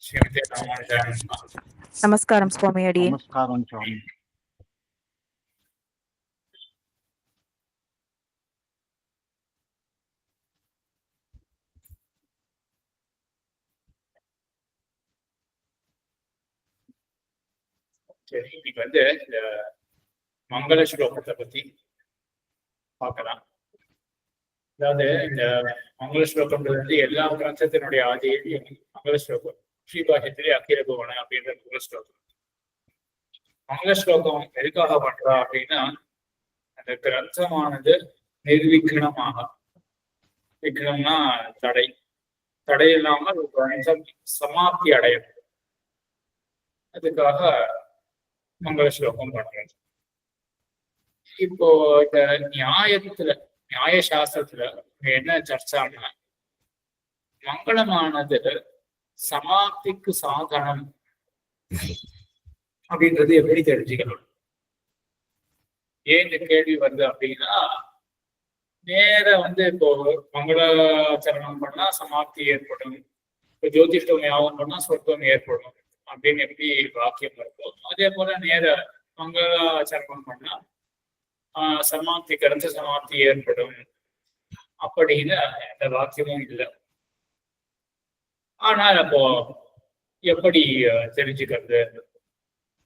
శ్రీమతి రామానుజాయ నమః. నమస్కారం స్వామి అడి. నమస్కారం స్వామి. சரி, இன்னைக்கு இந்த மங்கள ஸ்லோகத்தை பத்தி பார்க்கலாம். அதாவது இந்த மங்கள ஸ்லோகம்ன்றது எல்லா கிரந்தத்தினுடைய ஆதியில் மங்கள ஸ்லோகம். ஸ்ரீபாஷ்யத்திலே அகில புவன அப்படின்ற மங்கள ஸ்லோகம். மங்கள ஸ்லோகம் எதுக்காக பண்றா அப்படின்னா, அந்த கிரந்தமானது நிர்விக்னமாக, விக்னம்னா தடை, தடை இல்லாமல் ஒரு கிரந்தம் சமாப்தி அடையும், அதுக்காக மங்கள ஸ்லோகம் பண்றது. இப்போ இந்த நியாய சாஸ்திரத்துல என்ன சர்ச்சான்னா, மங்களமானது சமாப்திக்கு சாதனம் அப்படின்றது எப்படி தெரிஞ்சுக்கணும்? ஏன் இந்த கேள்வி வருது அப்படின்னா, நேர இப்போ மங்களாச்சரணம் பண்ணா சமாப்தி ஏற்படும், இப்போ ஜோதிஷ்டம் யாகம் பண்ணா சொர்க்கம் ஏற்படும் அப்படின்னு எப்படி வாக்கியம் இருக்கும், அதே போல நேர மங்களாச்சரணம் பண்ணா சமாப்தி, கிரந்த சமாப்தி ஏற்படும் அப்படின்னு அந்த வாக்கியமும் இல்லை. ஆனால் அப்போ எப்படி தெரிஞ்சுக்கிறது?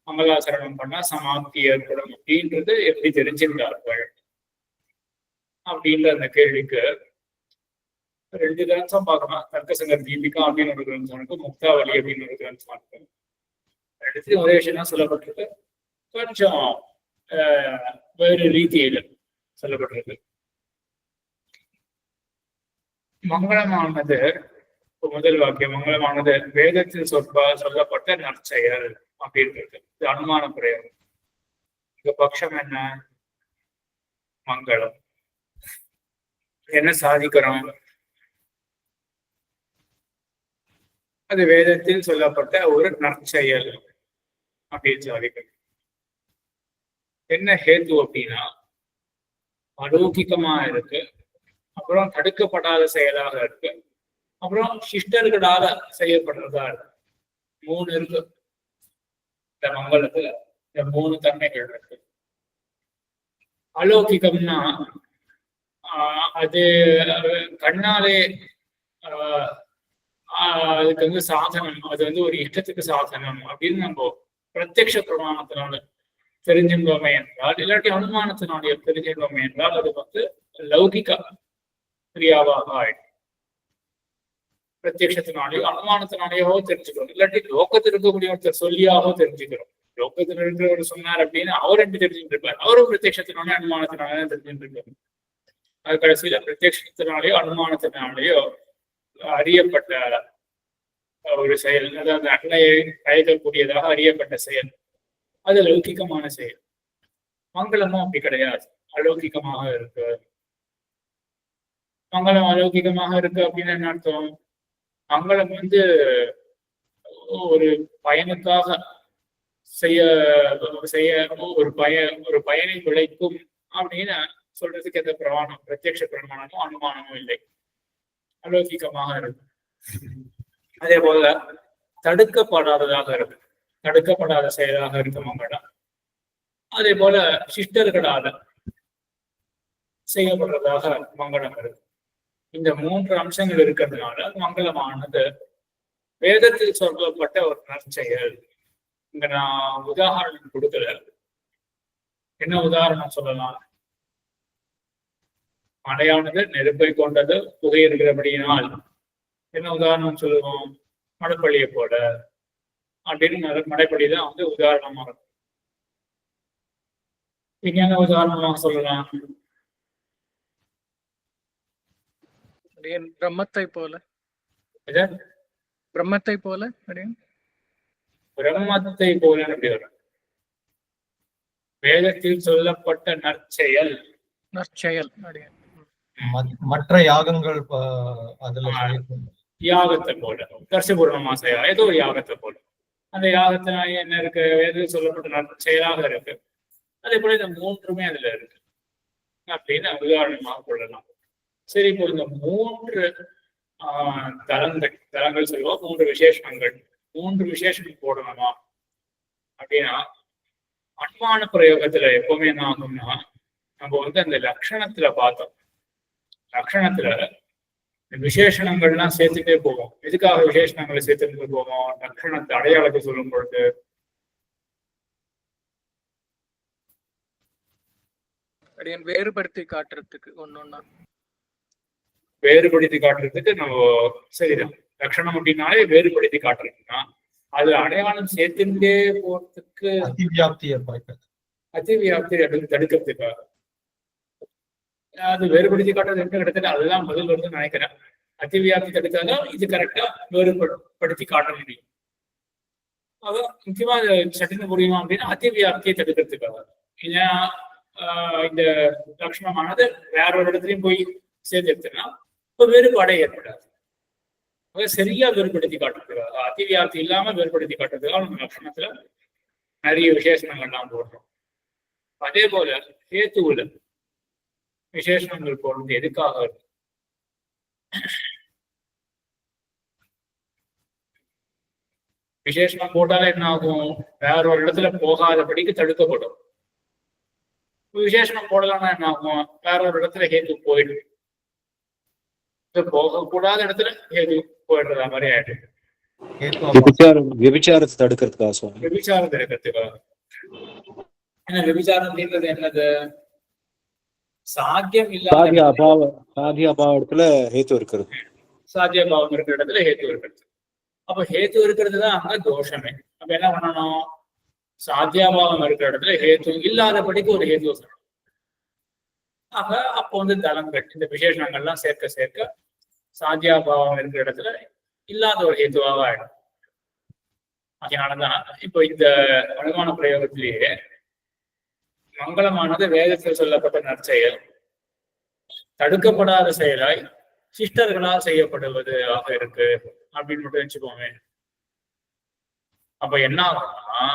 மங்களாச்சரணம் பண்ணா சமாப்தி ஏற்படும் அப்படின்றது எப்படி தெரிஞ்சிருந்தார்கள் அப்படின்ற அந்த கேள்விக்கு 2 கிரந்தம் பார்க்கலாம். தர்க்கசங்கர் தீபிகா அப்படின்னு ஒரு கிரந்தம் இருக்கு, முக்தாவளி அப்படின்னு ஒரு கிரந்தம் இருக்கு. 2 ஒரே விஷயம் தான் சொல்லப்பட்டிருக்கு, கொஞ்சம் வேறு ரீதியில சொல்லப்பட்டிருக்கு. மங்களமானது, முதல் வாக்கியம், மங்களமானது வேதத்தில் சொல்லப்பட்ட நற்செயல் அப்படின்றது. இது அனுமான பிரயோகம். இங்க பட்சம் என்ன? மங்களம். என்ன சாதிக்கிறோம்? அது வேதத்தில் சொல்லப்பட்ட ஒரு நற்செயல் அப்படின்னு சாதிக்கிறோம். என்ன ஹேத்து அப்படின்னா, அலௌகிகமா இருக்கு, அப்புறம் தடுக்கப்படாத செயலாக இருக்கு, அப்புறம் சிஷ்டர்களால செய்யப்படுறதா இருக்கு. 3 இருக்கு இந்த மங்களத்துல. இந்த 3 தன்மைகள் இருக்கு. அலௌகிகம்னா அது கண்ணாலே அதுக்கு சாதனம், அது ஒரு இஷ்டத்துக்கு சாதனம் அப்படின்னு நம்ம பிரத்யக்ஷ பிரமாணத்தினால தெரிஞ்சிருந்தோமே என்றால், இல்லாட்டி அனுமானத்தினாலே தெரிஞ்சிருந்தோமே என்றால், அது லௌகிக கிரியாவாக ஆயிடும். பிரத்யக்ஷத்தினாலேயோ அனுமானத்தினாலேயோ தெரிஞ்சுக்கிறோம், இல்லாட்டி லோகத்தில் இருக்கக்கூடிய ஒருத்தர் சொல்லியாகவோ தெரிஞ்சுக்கிறோம். லோகத்தில் இருக்கிறவர் சொன்னார் அப்படின்னு அவர் எப்படி தெரிஞ்சுட்டு இருப்பார்? அவரும் பிரத்யக்ஷத்தினாலே அனுமானத்தினாலே தெரிஞ்சுட்டு இருக்காரு. அது கடைசியில பிரத்யக்ஷத்தினாலேயோ அனுமானத்தினாலேயோ அறியப்பட்ட ஒரு செயல், அதாவது அன்னையை அழைக்கக்கூடியதாக அறியப்பட்ட செயல், அது லௌகிகமான செயல். மங்களமும் அப்படி கிடையாது, அலௌகிகமாக இருக்கு. மங்களம் அலௌகிகமாக இருக்கு அப்படின்னு என்ன அர்த்தம்? மங்களம் ஒரு பயனுக்காக செய்ய ஒரு பயனை விளைக்கும் அப்படின்னு சொல்றதுக்கு எந்த பிரமாணம், பிரத்யக்ஷ பிரமாணமும் அனுமானமும் இல்லை, அலௌகிகமாக இருக்கு. அதே போல தடுக்கப்படாததாக இருக்கு, தடுக்கப்படாத செயலாக இருக்கு மங்களம். அதே போல சிஷ்டர்களால செய்யப்படுறதாக மங்களம் இருக்கு. இந்த 3 அம்சங்கள் இருக்கிறதுனால மங்களமானது வேதத்தில் சொல்லப்பட்ட ஒரு நற்செயல். இங்க நான் உதாரணம் கொடுக்கல. என்ன உதாரணம் சொல்லலாம்? மழையானது நெருப்பை கொண்டது, புகை இருக்கிறபடியினால் என்ன உதாரணம் சொல்லுவோம்? மழைப்பள்ளியை போல அப்படின்னு மழைப்பள்ளிதான் உதாரணமா இருக்கும். இங்க என்ன உதாரணமாக சொல்லலாம்? பிரம்மத்தை போல. பிரம்மத்தை போல பிரம்மத்தை போல அப்படி வரும். வேதத்தில் சொல்லப்பட்ட நற்செயல், நற்செயல் மற்ற யாகங்கள் யாகத்தை போல, தர்சபூர்ணமாசையா ஏதோ ஒரு யாகத்தை போல. அந்த யாகத்தினால என்ன இருக்கு? வேதத்தில் சொல்லப்பட்ட நற்செயலாக இருக்கு. அதே போல இந்த 3மே அதுல இருக்கு அப்படின்னு உதாரணமாக கொள்ளலாம். சரி, இப்போ இந்த 3 தலங்கள் சொல்லுவோம், 3 விசேஷங்கள், 3 விசேஷனம் போடணுமா அப்படின்னா அனுமான பிரயோகத்துல எப்பவுமே என்ன ஆகும்னா நம்ம வந்து அந்த லட்சணத்துல பார்த்தோம். லட்சணத்துல விசேஷணங்கள்லாம் சேர்த்துட்டே போவோம். எதுக்காக விசேஷணங்களை சேர்த்துட்டு போவோம்? லட்சணத்தை அடையாளத்தை சொல்லும் பொழுது வேறுபடுத்தி காட்டுறதுக்கு ஒன்னொன்னா வேறுபடுத்தி காட்டுறதுக்கு நம்ம சரிதான். லட்சணம் அப்படின்னாலே வேறுபடுத்தி காட்டுறதுன்னா அது அடையாளம் சேர்த்துட்டே போறதுக்கு அதிவியாப்தியை குறைக்கிறது, அதிவியாப்தி தடுக்கிறதுக்காக அது வேறுபடுத்தி காட்டுறது என்ன கிட்டத்தட்ட அதுதான் முதல் வருதுன்னு நினைக்கிறேன். அதிவியாப்தி தடுத்தாதான் இது கரெக்டா வேறுபடுத்தி காட்ட முடியும். அதான் முக்கியமா சட்டின புரியுமா அப்படின்னா அதிவியாப்தியை தடுக்கிறதுக்காக. ஏன்னா இந்த லட்சணமானது வேற ஒரு இடத்துலயும் போய் சேர்ந்து எடுத்துன்னா இப்ப வேறுபாடே ஏற்படாது. சரியா வேறுபடுத்தி காட்டுறதுக்காக, அதிவியாப்தி இல்லாம வேறுபடுத்தி காட்டுறதுக்காக நம்ம லட்சணத்துல நிறைய விசேஷணங்கள்லாம் போடுறோம். அதே போல ஹேத்துவுல விசேஷணங்கள் போடுறது எதுக்காக இருக்கு? விசேஷணம் போட்டாலே என்ன ஆகும்? வேற ஒரு இடத்துல போகாதபடிக்கு தடுக்கப்படும். விசேஷணம் போடலாம்னா என்ன ஆகும்? வேற ஒரு இடத்துல ஹேத்து போயிடும். போகக்கூடாத இடத்துல ஹேத்து போயிடுறதா மாதிரி ஆயிடும். விபச்சாரத்தை தடுக்கிறதுக்காக, விபச்சாரம் தடுக்கிறதுக்காக. ஏன்னா விபச்சாரம் அப்படின்றது என்னது? சாத்தியம் இல்லாத அபாவ இடத்துல ஹேத்து இருக்கிறது. சாத்திய பாவம் இருக்கிற இடத்துல ஹேத்து இருக்கிறது. அப்ப ஹேத்து இருக்கிறது தான் அங்க தோஷமே. அப்ப என்ன பண்ணணும்? சாத்தியாபாவம் இருக்கிற இடத்துல ஹேத்து இல்லாதபடிக்கு ஒரு ஹேத்து சொல்லணும். ஆக அப்போ வந்து தலங்கள் இந்த விசேஷங்கள்லாம் சேர்க்க சேர்க்க சாத்தியாபாவம் இருக்கிற இடத்துல இல்லாத ஒரு ஹேத்துவாக ஆயிடும். அதனாலதான் இப்போ இந்த அனுமான பிரயோகத்திலேயே மங்களமானது வேதத்தில் சொல்லப்பட்ட நற்செயல் தடுக்கப்படாத செயலாய் சிஷ்டர்களால் செய்யப்படுவது ஆக இருக்கு அப்படின்னு மட்டும் வச்சுக்கோங்க. அப்ப என்ன ஆகும்னா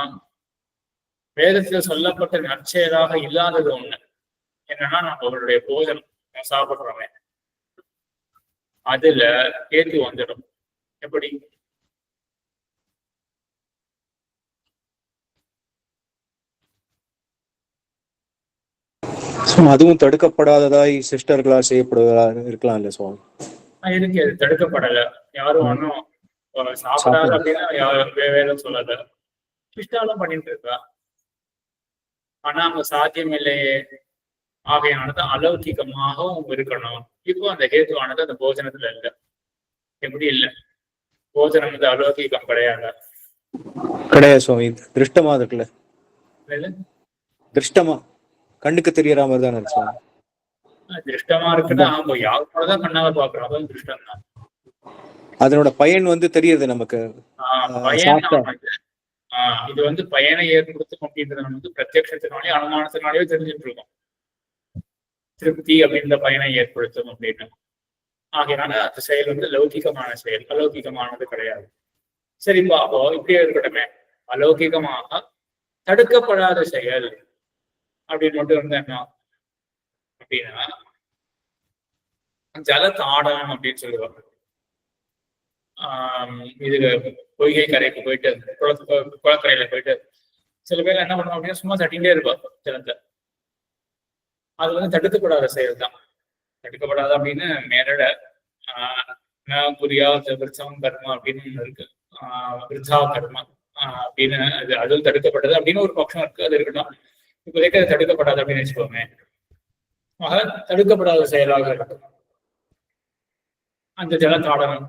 வேதத்தில் சொல்லப்பட்ட நற்செயலாக இல்லாதது ஒண்ணு என்னன்னா நம்மளுடைய போஜனம் சாப்பிடுறோமே அதுல கேத்து வந்துடும். எப்படி? அதுவும் தடுக்கப்படாததாய் சிஸ்டர்களால் செய்யப்படுவதா இருக்கலாம் இல்ல சுவாமி? இருக்கு, அது தடுக்கப்படல. யாரும் ஒன்னும் சாப்பிடாத அப்படின்னா யாரும் வேதம் சொல்லல. சிஷ்டாலும் பண்ணிட்டு இருக்கா. ஆனா அங்க சாத்தியம் இல்லையே. ஆகையானது அலௌகிகமாகவும் இருக்கணும். இப்போ அந்த ஹேத்துவானது அந்த போஜனத்துல இல்லை. எப்படி இல்லை? போஜனம் வந்து அலௌகிகம் கிடையாது. சுவாமி. திருஷ்டமா இருக்குல்ல, திருஷ்டமா கண்ணுக்கு தெரியற மாதிரி தானே இருக்கு. திருஷ்டமா இருக்குன்னா யாருதான் கண்ணால பாக்குறோம், அதுவும் திருஷ்டம் தான். அதனோட பயன் வந்து தெரியுது நமக்கு. இது வந்து பயனை ஏற்படுத்தும் அப்படின்றத வந்து பிரத்யக்ஷத்தினாலே அனுமானத்தினாலேயே தெரிஞ்சுட்டு இருக்கோம். திருப்தி அப்படின்ற பயனை ஏற்படுத்தும் அப்படின்னு. ஆகையினால அந்த செயல் வந்து லௌகிகமான செயல், அலௌகிகமானது கிடையாது. சரிப்பா, அப்போ இப்படியே இருக்கட்டுமே. அலௌகிகமாக தடுக்கப்படாத செயல் அப்படின்னு மட்டும் இருந்தா என்ன அப்படின்னா ஜல தாடனம் அப்படின்னு சொல்லுவாங்க. இது பொய்கை கரைக்கு போயிட்டு குளக்கரையில போயிட்டு சில பேர் என்ன பண்ணுவோம் அப்படின்னா சும்மா தட்டிகிட்டே இருப்பாங்க ஜலத்தை. அது வந்து தடுக்கப்படாத செயல் தான். தடுக்கப்படாத அப்படின்னு மேலோட புரியா விருத்தம் கர்மா அப்படின்னு ஒண்ணு இருக்கு. விருத்தா கர்மா அப்படின்னு அதுவும் தடுக்கப்பட்டது அப்படின்னு ஒரு பட்சம் இருக்கு. அது இருக்கட்டும். இப்போதைக்கு அது தடுக்கப்படாது அப்படின்னு வச்சுக்கோங்க. ஆக தடுக்கப்படாத செயலாக இருக்கும் அந்த ஜலத்தாடனம்.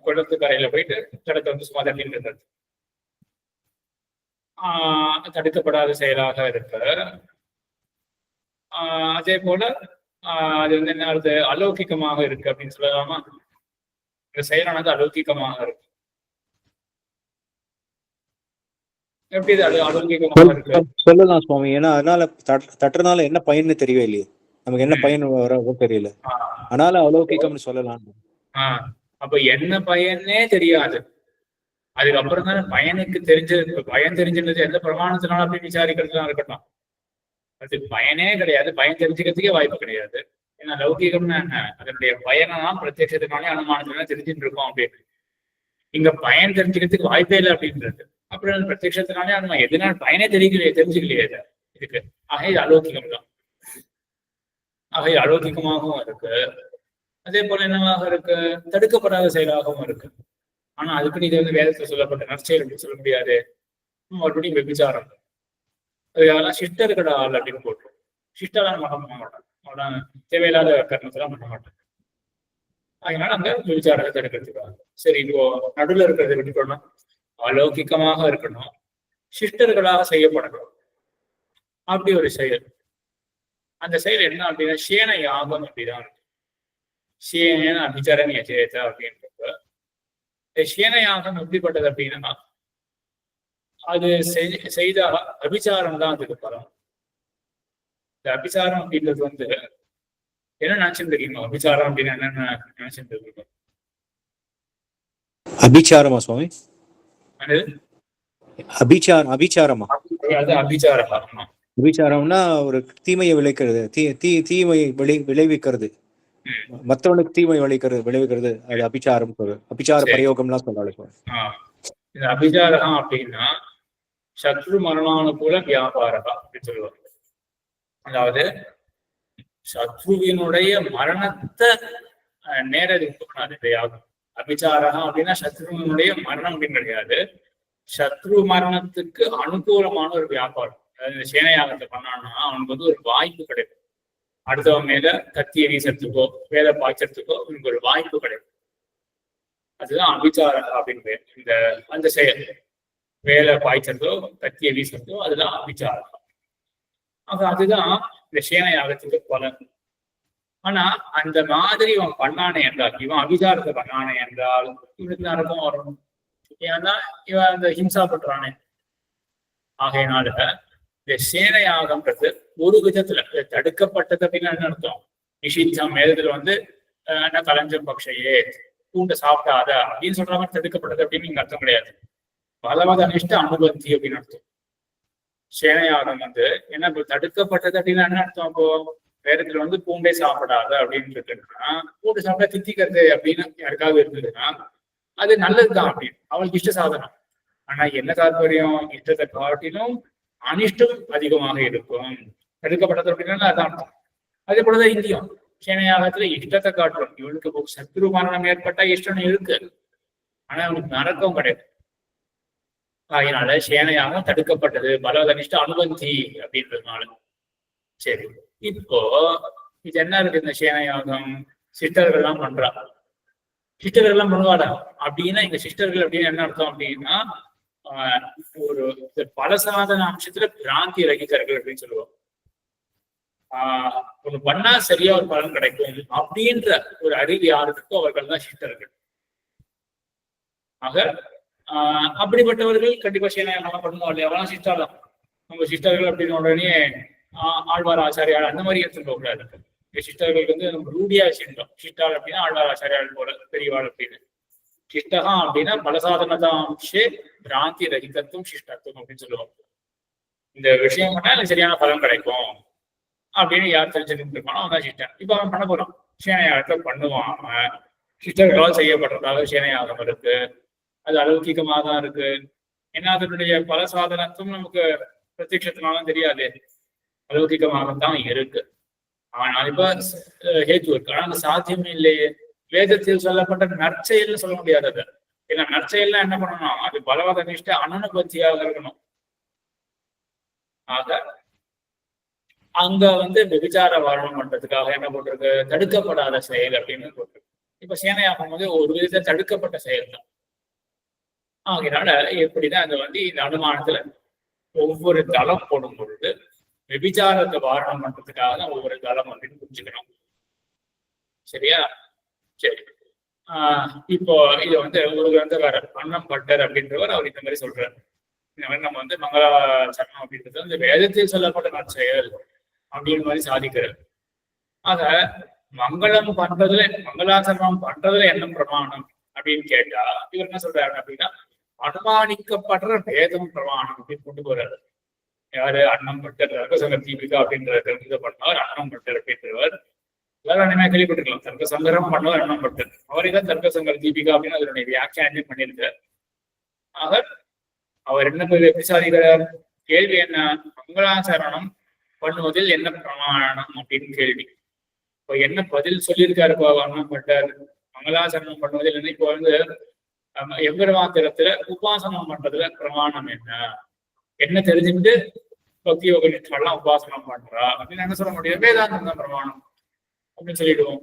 குளத்து கரையில போயிட்டு ஜலத்தை வந்து சும்மா தட்டின்னு இருந்தது தடுக்கப்படாத செயலாக இருக்கு. அதே போல அது வந்து என்ன அது அலௌகிகமாக இருக்கு அப்படின்னு சொல்லலாமா? இந்த செயலானது அலௌகிகமாக இருக்கு. எப்படி அது அலௌகிகமாக இருக்கு சொல்லலாம் சுவாமி? ஏன்னா அதனால தட்டுறதுனால என்ன பயன்னு தெரியவே இல்லையே. நமக்கு என்ன பயன் வர தெரியல, அதனால அலௌகிகம்னு சொல்லலாம். அப்ப என்ன பயனே தெரியாது. அதுக்கப்புறம் தானே பயனுக்கு பயன் தெரிஞ்சிருந்தது எந்த பிரமாணத்தினால அப்படின்னு விசாரிக்கிறதுலாம் இருக்கட்டும். அது பயனே கிடையாது. பயன் தெரிஞ்சுக்கிறதுக்கே வாய்ப்பு கிடையாது. ஏன்னா லௌகிகம்னா என்ன? அதனுடைய பயனெல்லாம் பிரத்யட்சத்தினாலே அனுமானத்தினால தெரிஞ்சுட்டு இருக்கோம் அப்படின்னு. இங்க பயன் தெரிஞ்சுக்கிறதுக்கு வாய்ப்பே இல்லை அப்படின்றது. அப்புறம் அந்த பிரத்யட்சத்தினாலே நம்ம எதுனால பயனே தெரிஞ்சுக்கலையே இதுக்கு. ஆக இது அலௌகிகம் தான். ஆக இது அலௌகிகமாகவும் இருக்கு. அதே போல என்னவாக இருக்கு, தடுக்கப்படாத செயலாகவும் இருக்கு. ஆனா அதுக்கு இது வந்து வேதத்துல சொல்லப்பட்ட நற்செயல் அப்படின்னு சொல்ல முடியாது. மறுபடியும் விபச்சாரம், அதெல்லாம் சிஷ்டர்களால் அப்படின்னு போட்டுரும். சிஷ்டெல்லாம் பண்ண மாட்டான், அவன் தேவையில்லாத கர்மத்தெல்லாம் பண்ண மாட்டான். அதனால அங்க விபச்சாரத்தை தடுக்கிறதுக்காக. சரி, இப்போ நடுவில் இருக்கிறத விட்டுட்டோம்னா அலௌகிகமாக இருக்கணும், சிஷ்டர்களாக செய்யப்படணும். அப்படி ஒரு செயல், அந்த செயல் என்ன அப்படின்னா சேன யாகம் அப்படிதான் இருக்கு. சேன அபிச்சரணி அச்சேத அப்படின்றப்ப சேன யாகம் எப்படிப்பட்டது அப்படின்னா அது செய்த அபிச்சாரம் தான் அதுக்கு பலம். இந்த அபிச்சாரம் அப்படின்றது வந்து என்ன நினைச்சுட்டு இருக்கீங்க? அபிச்சாரம் அப்படின்னு என்னென்ன நினைச்சுட்டு இருக்கீங்க? அபிச்சாரமா சுவாமி? அபிச்சாரமா? அது அபிச்சாரம். அபிச்சாரம்னா ஒரு தீமையை விளைக்கிறது, தீமையை விளைவிக்கிறது, மற்றவனுக்கு தீமை விளைவிக்கிறது. அது அபிச்சாரம். அபிச்சார பிரயோகம்லாம் சொல்றாங்க. இந்த அபிச்சாரம் அப்படின்னா சத்ரு மரணானுகூல வியாபாரகா அப்படின்னு சொல்லுவாங்க. அதாவது சத்ருவினுடைய மரணத்தை நேரடி யாகும். அபிச்சாரகம் அப்படின்னா சத்ருவினுடைய மரணம் அப்படின்னு கிடையாது, சத்ரு மரணத்துக்கு அனுகூலமான ஒரு வியாபாரம். அதாவது சேனையாகத்தை பண்ணான்னா அவனுக்கு வந்து ஒரு வாய்ப்பு கிடைக்கும். அடுத்தவன் மேல கத்தியை வீசத்துக்கோ வேலை பாய்ச்சறதுக்கோ அவனுக்கு ஒரு வாய்ப்பு கிடைக்கும். அதுதான் அபிச்சாரம் அப்படின்னு பேர். இந்த அந்த செயல் வேலை பாய்ச்சறதோ கத்தியை வீசறதோ அதுதான் அபிச்சாரம். ஆக அதுதான் இந்த சேனையாகத்துக்கு பலன். ஆனா அந்த மாதிரி இவன் பண்ணானே என்றால், இவன் அபிச்சாரத்தை பண்ணானே என்றால் இவனுக்கு நரகம் வரும். ஏன்னா இவன் அந்த ஹிம்சா பண்றானே. ஆகையினால இந்த சேனையாகம்ன்றது ஒரு விதத்துல தடுக்கப்பட்டது அப்படின்னு என்ன அர்த்தம்? நிஷித்தம் வேதத்துல வந்து கலஞ்சம் பக்ஷையே பூண்டை சாப்பிட்டாத அப்படின்னு சொல்ற மாதிரி தடுக்கப்பட்டது அப்படின்னு இங்க அர்த்தம் கிடையாது. பலவத அனிஷ்ட அனுபந்தி அப்படின்னு அர்த்தம். சேனையாகம் வந்து என்ன தடுக்கப்பட்டது அப்படின்னு என்ன அர்த்தம்? அப்போ வேதத்துல வந்து பூண்டை சாப்பிடாத அப்படின்னு இருக்குன்னா, பூண்டை சாப்பிட்டா தித்திக்கிறது அப்படின்னு யாருக்காவது இருந்ததுன்னா அது நல்லதுதான் அப்படின்னு அவளுக்கு இஷ்ட சாதனம். ஆனா என்ன தாற்பயம்? இஷ்டத்தை காட்டிலும் அனிஷ்டம் அதிகமாக இருக்கும். தடுக்கப்பட்டது அப்படின்னா அதான் அர்த்தம். அதே போலதான் இங்கேயும் சேனையாகத்துல இஷ்டத்தை காட்டுறோம். இவனுக்கு சத்ரு மரணம் ஏற்பட்டா இஷ்டம் இருக்கு, ஆனா அவனுக்கு நரக்கம் கிடையாது. அதனால சேனையாகம் தடுக்கப்பட்டது, பலவதனிஷ்ட அனுபந்தி அப்படின்றதுனால. சரி, இப்போ இது என்ன இருக்கு? இந்த சேனையாகம் சிஸ்டர்கள் எல்லாம் பண்றா, சிஸ்டர்கள் எல்லாம் பண்ணுவாடா அப்படின்னா இங்க சிஸ்டர்கள் அப்படின்னு என்ன அர்த்தம் அப்படின்னா ஒரு பலசாதன அம்சத்துல பிராந்தி ரகிதர்கள் அப்படின்னு சொல்லுவாங்க. ஒண்ணு பண்ணா சரியா ஒரு பலன் கிடைக்கும் அப்படின்ற ஒரு அறிவு யாருக்கோ அவர்கள் தான் சிஸ்டர்கள். ஆக அப்படிப்பட்டவர்கள் கண்டிப்பா சேனையாகம் பண்ணுவோம் இல்லையா? அவெல்லாம் சிஸ்டர் தான். நம்ம சிஸ்டர்கள் அப்படின்னு உடனே ஆழ்வார் ஆச்சாரியால் அந்த மாதிரி எடுத்துட்டு கூடாது. சிஸ்டர்களுக்கு வந்து நம்ம ரூடியா வச்சிருந்தோம். சிஸ்டால் அப்படின்னா ஆழ்வார் ஆச்சாரியால் போல பெரியவாள் அப்படின்னு. சிஷ்டகா அப்படின்னா பலசாதனதாம்சே பிராந்தி ரகிதத்துவம் சிஷ்டத்துவம் அப்படின்னு சொல்லுவாங்க. இந்த விஷயம் பண்ணா எனக்கு சரியான பலன் கிடைக்கும் அப்படின்னு யார் தெரிஞ்சுட்டு இருப்பானோ அவன் தான் சிஷ்டன். இப்ப அவன் பண்ண போறான், சேனையாகத்தை பண்ணுவான். சிஷ்டர்களால் செய்யப்படுறதாக சேனையாகம் இருக்கு, அது அலௌகிகமாக தான் இருக்கு. ஏன்னா அதனுடைய பலசாதனத்துவம் நமக்கு பிரத்யட்சத்தினாலும் தெரியாது, அலௌகிகமாகத்தான் இருக்கு. ஆனால் இப்ப ஹேத்து இருக்கு, ஆனா சாத்தியமே இல்லையே. வேதத்தில் சொல்லப்பட்ட நற்செயல்னு சொல்ல முடியாது அது. ஏன்னா நற்செயல்லாம் என்ன பண்ணணும்? அது பலவத நிஷ்ட அனுபத்தியாக இருக்கணும். ஆக அங்க வந்து விபச்சார வாரணம் பண்றதுக்காக என்ன போட்டிருக்கு? தடுக்கப்படாத செயல் அப்படின்னு போட்டிருக்கு. இப்ப சேனையாகும் போது ஒரு விதத்தை தடுக்கப்பட்ட செயல் தான். ஆகையினால எப்படிதான் அது வந்து இந்த அனுமானத்துல ஒவ்வொரு தளம் போடும் பொழுது விபச்சாரத்தை வாரணம் பண்றதுக்காக ஒவ்வொரு தளம் அப்படின்னு புரிஞ்சுக்கணும். சரியா? சரி, இப்போ இது வந்து ஒரு கிரந்தகாரர் அன்னம் பட்டர் அப்படின்றவர் அவர் இந்த மாதிரி சொல்றாரு. இந்த மாதிரி நம்ம வந்து மங்களாச்சரணம் அப்படின்றது வந்து வேதத்தில் சொல்லப்பட்ட நற்செயல் அப்படின்ற மாதிரி சாதிக்கிறார். ஆக மங்களம் பண்றதுல, மங்களாச்சரணம் பண்றதுல என்ன பிரமாணம் அப்படின்னு கேட்டா இவர் என்ன சொல்றாரு அப்படின்னா அனுமானிக்கப்படுற வேதம் பிரமாணம் அப்படின்னு கொண்டு போறாரு. யாரு? அன்னம் பட்டர் ரகசங்க தீபிகா அப்படின்ற கிரந்தத்தை பண்ணவர் அன்னம் பட்டர் அப்படின்றவர். எல்லாரும் அனிமே கேள்விப்பட்டிருக்கலாம். தர்க்க சங்கரம் பண்ணவர் எண்ணம் பட்டர் அவரே தான் தர்க்க சங்கர தீபிகா அப்படின்னு அதனுடைய வியாக்கியானம் பண்ணியிருக்கார். ஆக அவர் என்ன எப்படி சாதிக்கிறார்? கேள்வி என்ன? மங்களாச்சரணம் பண்ணுவதில் என்ன பிரமாணம் அப்படின்னு கேள்வி. இப்ப என்ன பதில் சொல்லியிருக்காரு அண்ணம் பட்டார்? மங்களாச்சரணம் பண்ணுவதில் என்ன? இப்போ வந்து எம்பெருமாத்திரத்துல உபாசனம் பண்றதுல பிரமாணம் என்ன தெரிஞ்சுக்கிட்டு பக்தி யோக நிஷ்டாலாம் உபாசனம் பண்றா அப்படின்னு என்ன சொல்ல முடியும்? வேதாந்தம் தான் பிரமாணம் அப்படின்னு சொல்லிடுவோம்.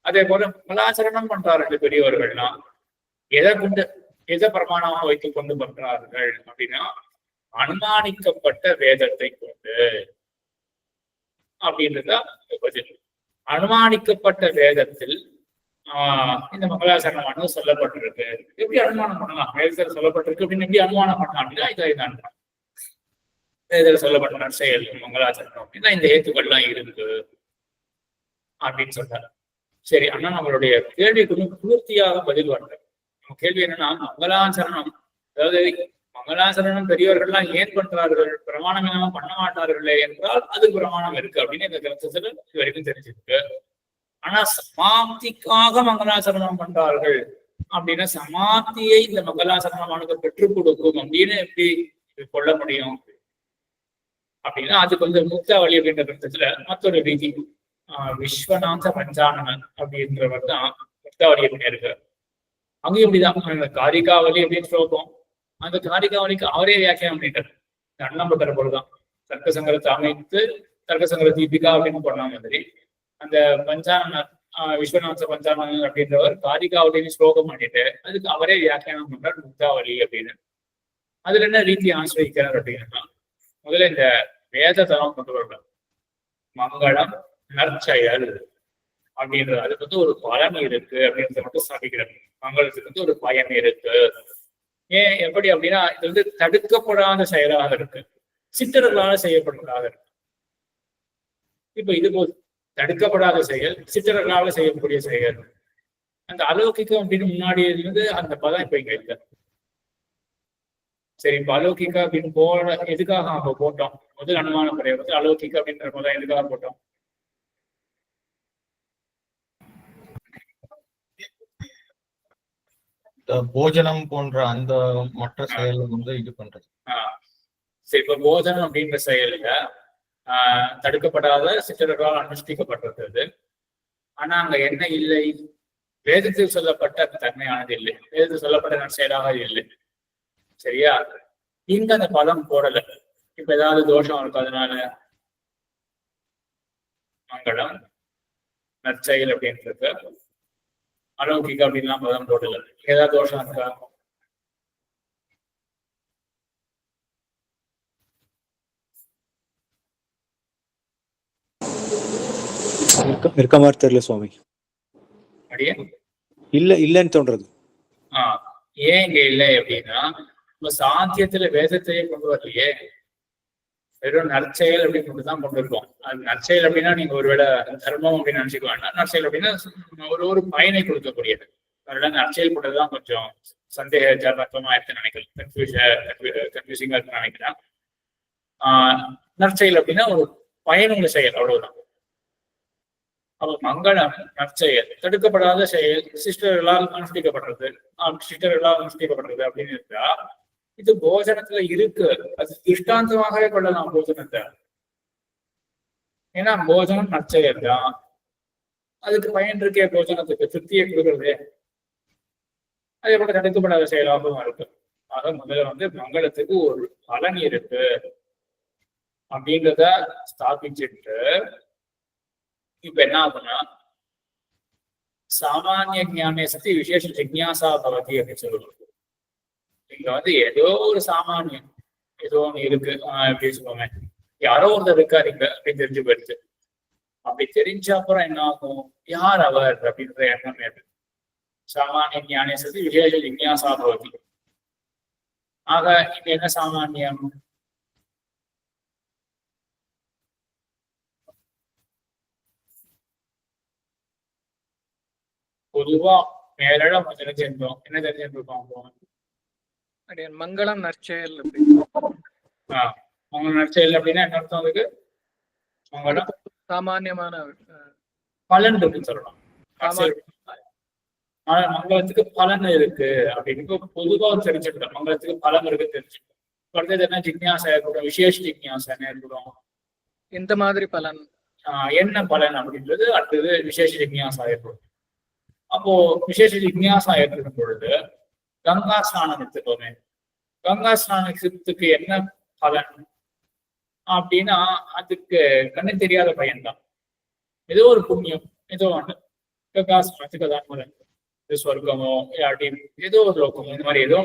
அதே போல மங்களாச்சரணம் பண்றாரு பெரியவர்கள்லாம் எதை பிரமாணமாக வைத்துக் கொண்டு பண்றார்கள் அப்படின்னா அனுமானிக்கப்பட்ட வேதத்தை கொண்டு அப்படின்றதா பதில். அனுமானிக்கப்பட்ட வேதத்தில் இந்த மங்களாசரணமானது சொல்லப்பட்டிருக்கு. எப்படி அனுமானம் பண்ணலாம்? வேதத்தில் சொல்லப்பட்டிருக்கு அப்படின்னு எப்படி அனுமானம் பண்ணலாம் அப்படின்னா இதான் வேதத்தில் சொல்லப்பட்ட செயல் மங்களாசரணம் அப்படின்னா இந்த ஏத்துக்கள்லாம் இருக்கு அப்படின்னு சொல்றாரு. சரி, ஆனா நம்மளுடைய கேள்விக்கு பூர்த்தியாக பதில் வரல. நம்ம கேள்வி என்னன்னா, மங்களாசரணம் அதாவது மங்களாசரணம் பெரியவர்கள்லாம் ஏன் பண்றார்கள்? பிரமாணம் இல்லாம பண்ண மாட்டார்களே என்றால் அது பிரமாணம் இருக்கு அப்படின்னு இந்த கிரந்தத்துல இது வரைக்கும் தெரிஞ்சிருக்கு. ஆனா சமாப்திக்காக மங்களாசரணம் பண்றார்கள் அப்படின்னா சமாப்தியை இந்த மங்களாசரணமானது பெற்றுக் கொடுக்கும் அப்படின்னு எப்படி கொள்ள முடியும் அப்படின்னா அதுக்கு வந்து முக்தாவளி அப்படின்ற கிரந்தத்துல மற்றொரு ரீதி விஸ்வநாத பஞ்சானன் அப்படின்றவர் தான் முக்தாவளி அப்படின்னு இருக்கார். அங்கேயும் இப்படிதான் காரிகாவளி அப்படின்னு சொல்லுவோம். அந்த காரிகாவளிக்கு அவரே வியாக்கியானம் பண்ணிட்டார். அண்ணம்பட்டர் போலதான் தர்க்க சங்கரத்தை அமைத்து தர்க்க சங்கர தீபிகா அப்படின்னு பண்ண மாதிரி அந்த பஞ்சானன் விஸ்வநாத பஞ்சானன் அப்படின்றவர் காரிகாவளின்னு ஸ்லோகம் பண்ணிட்டு அதுக்கு அவரே வியாக்கியானம் பண்றார் முக்தாவளி அப்படின்னு. அதுல என்ன ரீதி ஆசிரியிக்கிறார் அப்படின்னா முதல்ல இந்த வேத தரம் கொண்டு வரணும். மங்களம் நற்செயல் அப்படின்றது அதுக்கு வந்து ஒரு பலன் இருக்கு அப்படின்றத மட்டும் ஸ்தாபிக்கிறார். மங்களத்துக்கு வந்து ஒரு பயன் இருக்கு. ஏன் எப்படி அப்படின்னா இது வந்து தடுக்கப்படாத செயலாக இருக்கு, சித்தர்களால் செய்யப்படுவதாக இருக்கு. இப்ப இது போது தடுக்கப்படாத செயல், சித்தர்களால் செய்யக்கூடிய செயல். அந்த அலௌகிக்கம் அப்படின்னு முன்னாடி இருந்து அந்த பதம் இப்ப இங்க இருக்கு. சரி, இப்ப அலௌகிக்கா அப்படின்னு எதுக்காக நம்ம போட்டோம்? முதல் அனுமான பிரயோகத்தில் அலௌகிக்கா அப்படின்ற பதம் எதுக்காக போட்டோம்? போஜனம் போன்ற அந்த மற்ற செயல் வந்து இது பண்றது. சரி, இப்ப போஜனம் அப்படின்ற செயல்ல தடுக்கப்படாத சித்தர்களால் அனுஷ்டிக்கப்பட்டிருக்கிறது. ஆனா அங்க என்ன இல்லை? வேதத்தில் சொல்லப்பட்ட தன்மையானது இல்லை, வேதத்தில் சொல்லப்பட்ட செயலாக இல்லை. சரியா? இங்க அந்த பதம் போடல. இப்ப ஏதாவது தோஷம் இருக்கு, அதனால மங்களம் நற்செயல் அப்படின்றது அலௌகிகா அப்படின்லாம் பதம் போடல. ஏதாவது தோஷம் இருக்கா? இருக்க மாதிரி தெரியல சுவாமி. அப்படியே இல்லன்னு தோன்றது. ஏன் இங்க இல்லை அப்படின்னா இப்ப சாத்தியத்துல வேதத்தையே கொண்டு வரலையே, வெறும் நற்செயல் அப்படின்னு மட்டும்தான் கொண்டு இருக்கோம். அது நற்செயல் அப்படின்னா நீங்க ஒருவேளை தர்மம் அப்படின்னு நினைச்சுக்க வேண்டாம். நற்செயல் அப்படின்னா ஒரு பயனை கொடுக்கக்கூடியது. அதனால நற்செயல் போட்டதுதான் கொஞ்சம் சந்தேகமா இருக்குன்னு நினைக்கிறேன், கன்ஃபியூசிங்கா இருக்குன்னு நினைக்கிறேன். நற்செயல் அப்படின்னா ஒரு பயனுள்ள செயல், அவ்வளவுதான். அப்ப மங்களம் நற்செயல், தடுக்கப்படாத செயல், சிஸ்டர்களால் அனுஷ்டிக்கப்படுறது அப்படின்னு இருக்கா. இது போஜனத்துல இருக்கு, அது திருஷ்டாந்தமாகவே கொள்ளலாம் போஜனத்தை. ஏன்னா போஜனம் நற்செயல் தான், அதுக்கு பயன் இருக்கே, போஜனத்துக்கு திருப்தியை கொடுக்கறதே. அதே போல தடுக்கப்படாத செயலாகவும் இருக்கு. ஆக முதல்ல வந்து மங்களத்துக்கு ஒரு பலன் இருக்கு அப்படின்றத ஸ்தாபிச்சுட்டு இப்ப என்ன ஆகும்னா சாமானிய ஞானே சத்தி விசேஷ ஜிக்ஞாசா பவதி அப்படின்னு சொல்லுவாங்க. இங்க வந்து ஏதோ ஒரு சாமானியம் ஏதோ ஒண்ணு இருக்கு அப்படின்னு சொல்லுவாங்க, யாரோ ஒருத்தர் இருக்காரு இங்க அப்படின்னு தெரிஞ்சு போயிடுச்சு. அப்படி தெரிஞ்ச அப்புறம் என்ன ஆகும்? யார் அவர் அப்படின்ற எண்ணம் ஏது. சாமானிய ஞானே சத்தி விசேஷ ஜிக்ஞாசா பவதி. ஆக இங்க என்ன சாமானியம்? பொதுவா மேல தெரிஞ்சிருந்தோம். என்ன தெரிஞ்சிருக்கோம்? மங்களம் நற்செயல். மங்களம் நற்செயல் அப்படின்னா என்ன அர்த்தம்? அதுக்கு மங்களம் சாமானியமான பலன் இருக்குன்னு சொல்லலாம். ஆமா. மங்களத்துக்கு பலன் இருக்கு அப்படின்னு பொதுவா தெரிஞ்சுக்கிட்டோம். மங்களத்துக்கு பலன் இருக்கு தெரிஞ்சுக்கிட்டோம். அடுத்தது என்ன ஜிக்ஞாசா ஏற்படும், விசேஷ ஜிக்ஞாசா ஏற்படும். இந்த மாதிரி பலன் என்ன பலன் அப்படின்றது அடுத்தது விசேஷ ஜிக்ஞாசா ஏற்படும். அப்போ விசேஷ ஜிக்ஞாசா ஏற்படும் பொழுது கங்கா ஸ்நானம் எடுத்துக்கோமே. கங்கா ஸ்நானத்துக்கு என்ன பலன் அப்படின்னா அதுக்கு கண்ணு தெரியாத பையன்தான். ஏதோ ஒரு புண்ணியம், ஏதோ ஒண்ணு கங்கா ஸ்நானத்துக்கு அதான் பலன். ஸ்வர்க்கமோ இல்லாட்டி ஏதோ ஒரு லோகமோ இந்த மாதிரி ஏதோ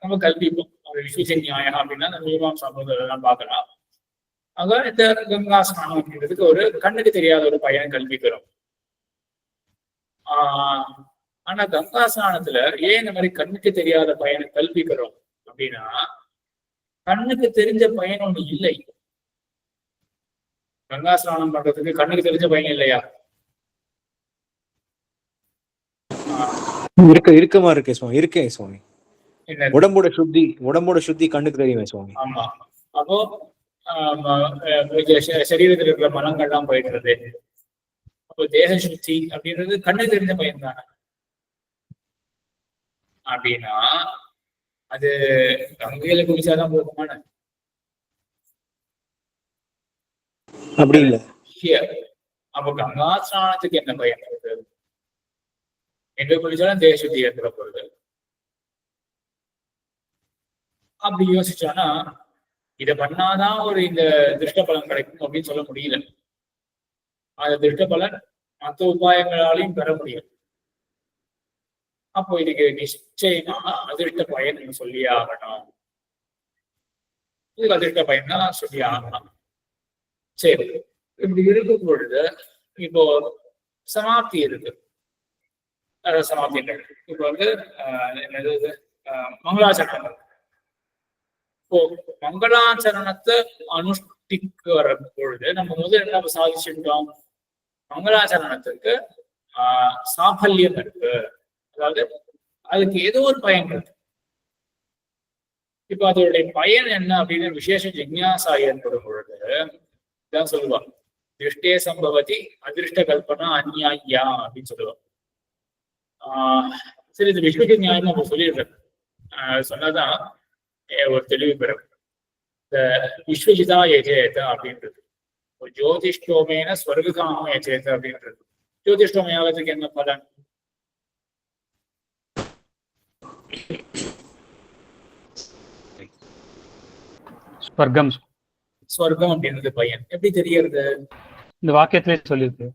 நம்ம கல்விப்போம். விஸ்வஜ நியாயம் அப்படின்னா அந்த மீமாம்சா எல்லாம் பார்க்கலாம். ஆக இந்த கங்கா ஸ்நானம் அப்படின்றதுக்கு ஒரு கண்ணுக்கு தெரியாத ஒரு பையன் கல்விக்கிறோம். ஆனா கங்கா ஸ்நானத்துல ஏன் இந்த மாதிரி கண்ணுக்கு தெரியாத பையனை கல்விக்கிறோம் அப்படின்னா கண்ணுக்கு தெரிஞ்ச பையன் ஒண்ணு இல்லை. கங்கா ஸ்நானம் பண்றதுக்கு கண்ணுக்கு தெரிஞ்ச பையன் இல்லையா? இருக்கமா இருக்கே சுவாமி, இருக்கேன் சுவாமி. உடம்போட சுத்தி கண்ணுக்கு தெரியுமே சுவாமி. ஆமா. அப்போ சரீரத்தில் இருக்கிற மலங்கள்லாம் போயிடுறது. அப்போ தேக சுத்தி அப்படின்றது கண்ணு தெரிஞ்ச பையன் தானே. அப்படின்னா அது கங்கையில குளிச்சாதான் போகுமான? அப்படி இல்ல. அப்போ கங்கா ஸ்நானத்துக்கு என்ன பயன் இருக்கு? எங்க குளிச்சாலும் தேக சுத்தி ஏற்பட போகுது. அப்படி யோசிச்சோன்னா இதை பண்ணாதான் ஒரு இந்த திருஷ்ட பலன் கிடைக்கும் அப்படின்னு சொல்ல முடியல. அந்த திருஷ்ட பலன் மற்ற உபாயங்களாலையும் பெற முடியும். அப்போ இதுக்கு நிச்சயமா அதிர்ஷ்ட பயன் சொல்லியே ஆகணும். இதுக்கு அதிர்ஷ்ட பயன் தான் சொல்லி ஆகணும். சரி, இப்படி இருக்கும் பொழுது இப்போ சமாப்தி இருக்கு. சமாப்திகள் இப்போ வந்து என்னது மங்களாச்சரணம். இப்போ மங்களாச்சரணத்தை அனுஷ்டிக்க வர பொழுது நம்ம முதல் என்ன சாதிச்சுட்டோம்? மங்களாச்சரணத்துக்கு சாஃபல்யம் இருக்கு. அதாவது அதுக்கு ஏதோ ஒரு பயன் இருக்கு. இப்ப அதோடைய பயன் என்ன அப்படின்னு விசேஷ ஜிக்ஞாசா ஏற்படும் பொழுது இதான் சொல்லுவாங்க, திருஷ்டே சம்பவதி அதிருஷ்ட கல்பனா அந்நியா அப்படின்னு சொல்லுவாங்க. சரி, இது விஸ்வஜ நியாயம் நம்ம சொல்லிடுறேன். சொன்னாதான் ஒரு தெளிவு பெறும். இந்த விஸ்வஜிதா எஜேத அப்படின்றது ஒரு ஜோதிஷ்டோமேன ஸ்வர்காம எஜேத அப்படின்றது. ஜோதிஷ்டோமயாவதுக்கு என்ன பலன்? ஸ்வர்க்கம் அப்படின்றது பையன். எப்படி தெரியறது? இந்த வாக்கியத்திலே சொல்லியிருக்கு.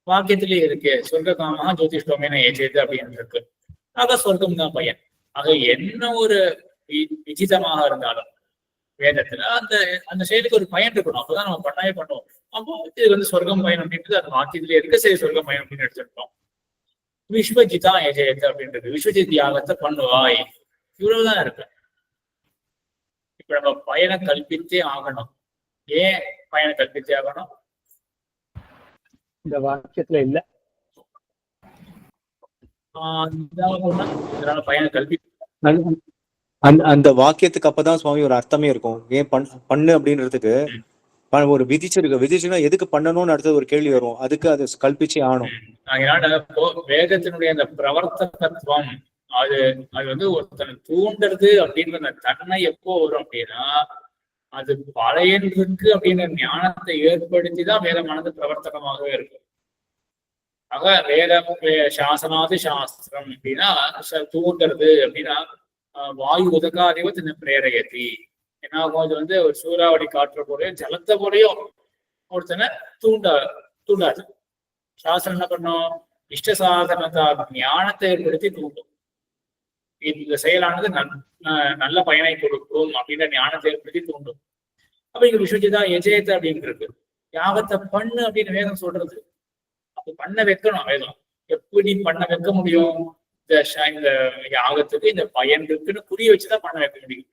வாக்கியத்திலேயே இருக்கு, சொர்க்க காமஹா ஜோதிஷ்டோமேன ஏஜேது அப்படின்னு இருக்கு. ஆக சொர்க்கம் தான் பையன். ஆக என்ன ஒரு விஜிதமாக இருந்தாலும் வேதத்துல அந்த அந்த செயலுக்கு ஒரு பயன் இருக்கணும். அப்பதான் நம்ம பண்ணாவே பண்ணுவோம். அப்போ இது வந்து சொர்க்கம் பயன் அப்படின்றது அந்த வாக்கியத்திலேயே இருக்கு. சரி, சொர்க்கம் பயன் அப்படின்னு எடுத்துருக்கோம். விஸ்வஜிதா ஏஜேது அப்படின்றது விஸ்வஜித் யாகத்தை பண்ணுவாய், இவ்வளவுதான் இருக்கு. இப்ப நம்ம பயனை கல்பித்தே ஆகணும். ஏன் பயனை கல்பித்தே ஆகணும்? இந்த வாக்கியத்துல இல்ல. இதனால பயனை கல்பி அந்த வாக்கியத்துக்கு அப்பதான் சுவாமி ஒரு அர்த்தமே இருக்கும். ஏன் பண்ணு அப்படின்றதுக்கு ஒரு விதிச்சுன்னா எதுக்கு பண்ணணும்னு அடுத்தது ஒரு கேள்வி வரும். அதுக்கு அதை கல்பிச்சே ஆகணும். அதனால வேதத்தினுடைய அந்த பிரவர்த்தகத்துவம் அது வந்து ஒருத்தனை தூண்டுறது அப்படின்ற அந்த தன்மை எப்போ வரும் அப்படின்னா அது பழையன் இருக்கு அப்படின்ற ஞானத்தை ஏற்படுத்தி தான் வேதமானது பிரவர்த்தகமாகவே இருக்கும். ஆக வேதம் சாசனாதி சாஸ்திரம் அப்படின்னா தூண்டுறது அப்படின்னா வாயு உதகாதிபத் பிரேரயத்தி. ஏன்னா அது வந்து ஒரு சூறாவளி காற்ற போலையோ ஜலத்தை போலையோ ஒருத்தனை தூண்டாது. சாஸ்திரம் என்ன பண்ணும்? இஷ்ட சாதனத்தா ஞானத்தை ஏற்படுத்தி தூண்டும். இந்த செயலானது நல்ல பயனை கொடுக்கும் அப்படின்ற ஞானத்தை ஏற்படுத்தி தூண்டும். அப்ப இங்க விஸ்வஜிதா எஜேத அப்படின்னு இருக்கு. யாகத்தை பண்ணு அப்படின்னு வேதம் சொல்றது. அப்ப பண்ண வைக்கணும். வேதம் எப்படி பண்ண வைக்க முடியும்? இந்த யாகத்துக்கு இந்த பயன் இருக்குன்னு புரிய வச்சுதான் பண்ண வைக்க முடியும்.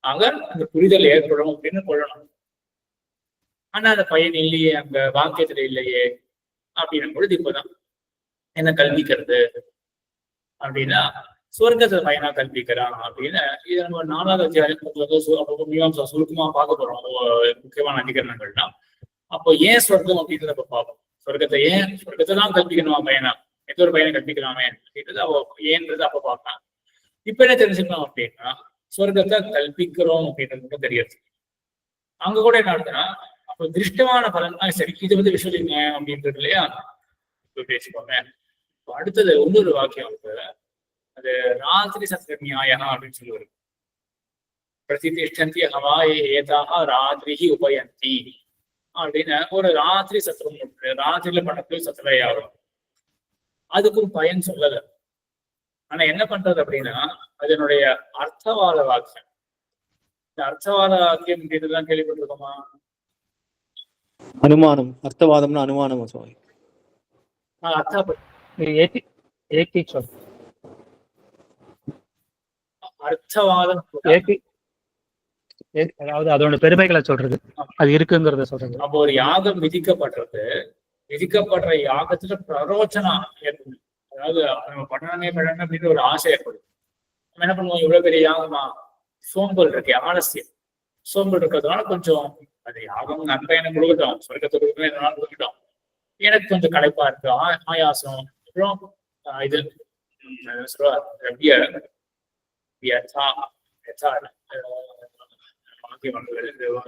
ஆக அந்த புரிதல் ஏற்படும் அப்படின்னு கொள்ளணும். ஆனா அந்த பயன் இல்லையே, அங்க வாக்கியத்துல இல்லையே அப்படின்னும் பொழுது இப்பதான் என்ன கல்விக்கிறது அப்படின்னா சொர்க்கத்தை பயனா கல்பிக்கிறான் அப்படின்னு இதை நம்ம 4வது அத்தியாயத்துல மீமாம்சா சுருக்கமா பார்க்க போறோம். முக்கியமான அதிகரணங்கள்லாம் அப்போ ஏன் சொர்க்கம் அப்படின்றத அப்ப பார்ப்போம். சொர்க்கத்தை தான் கல்பிக்கணுமா பையனா, எந்த ஒரு பையனை கல்பிக்கலாமே அப்படின்றது அவ ஏன்றது அப்ப பார்க்கலாம். இப்ப என்ன தெரிஞ்சுக்கணும் அப்படின்னா, சொர்க்கத்தை கல்பிக்கிறோம் அப்படின்றது தெரியாது. அங்க கூட என்ன ஆகுதுன்னா, அப்ப திருஷ்டமான பலன் சரி, இது வந்து விஷயம் அப்படின்றது இல்லையா, இப்ப பேசிக்கோங்க. அடுத்தது இன்னொரு வாக்கியம் இருக்கு, அது ராத்திரி சத்திர நியாயம் அப்படின்னு சொல்லி வரும். பிரதிஷ்டந்தி ஹவாயே ஏதாக ராத்திரி உபயந்தி அப்படின்னு ஒரு ராத்திரி சத்திரம் இருக்கு. ராத்திரியில பண்ணக்கூடிய சத்திரையாகும், அதுக்கும் பயன் சொல்லல. ஆனா என்ன பண்றது அப்படின்னா, அதனுடைய அர்த்தவாத வாக்கியம். இந்த அர்த்தவாத வாக்கியம் அப்படின்றதுதான் கேள்விப்பட்டிருக்கோமா? அனுமானம், அர்த்தவாதம்னு அனுமானம் சுவாமி. அர்த்தவாதம் அதாவது அதோட பெருமைகளை சொல்றது, அது இருக்குங்கிறத சொல்றது. அப்போ ஒரு யாகம் விதிக்கப்படுற யாகத்துல பிரரோச்சனா ஏற்படும். அதாவது நம்ம பண்ணணுமே அப்படின்னு ஒரு ஆசை ஏற்படும். நம்ம என்ன பண்ணுவோம், இவ்வளவு பெரிய யாகமா, சோம்பல் இருக்கு, ஆலசியம் சோம்பல் இருக்கிறதுனால கொஞ்சம் அது யாகம் நன்மை எனக்கு கொடுக்கட்டும், சொர்க்கத்தை கொடுக்கணும், எதனாலும் கொடுக்கட்டும், எனக்கு கொஞ்சம் களைப்பா இருக்கு, ஆயாசம், அப்புறம் இது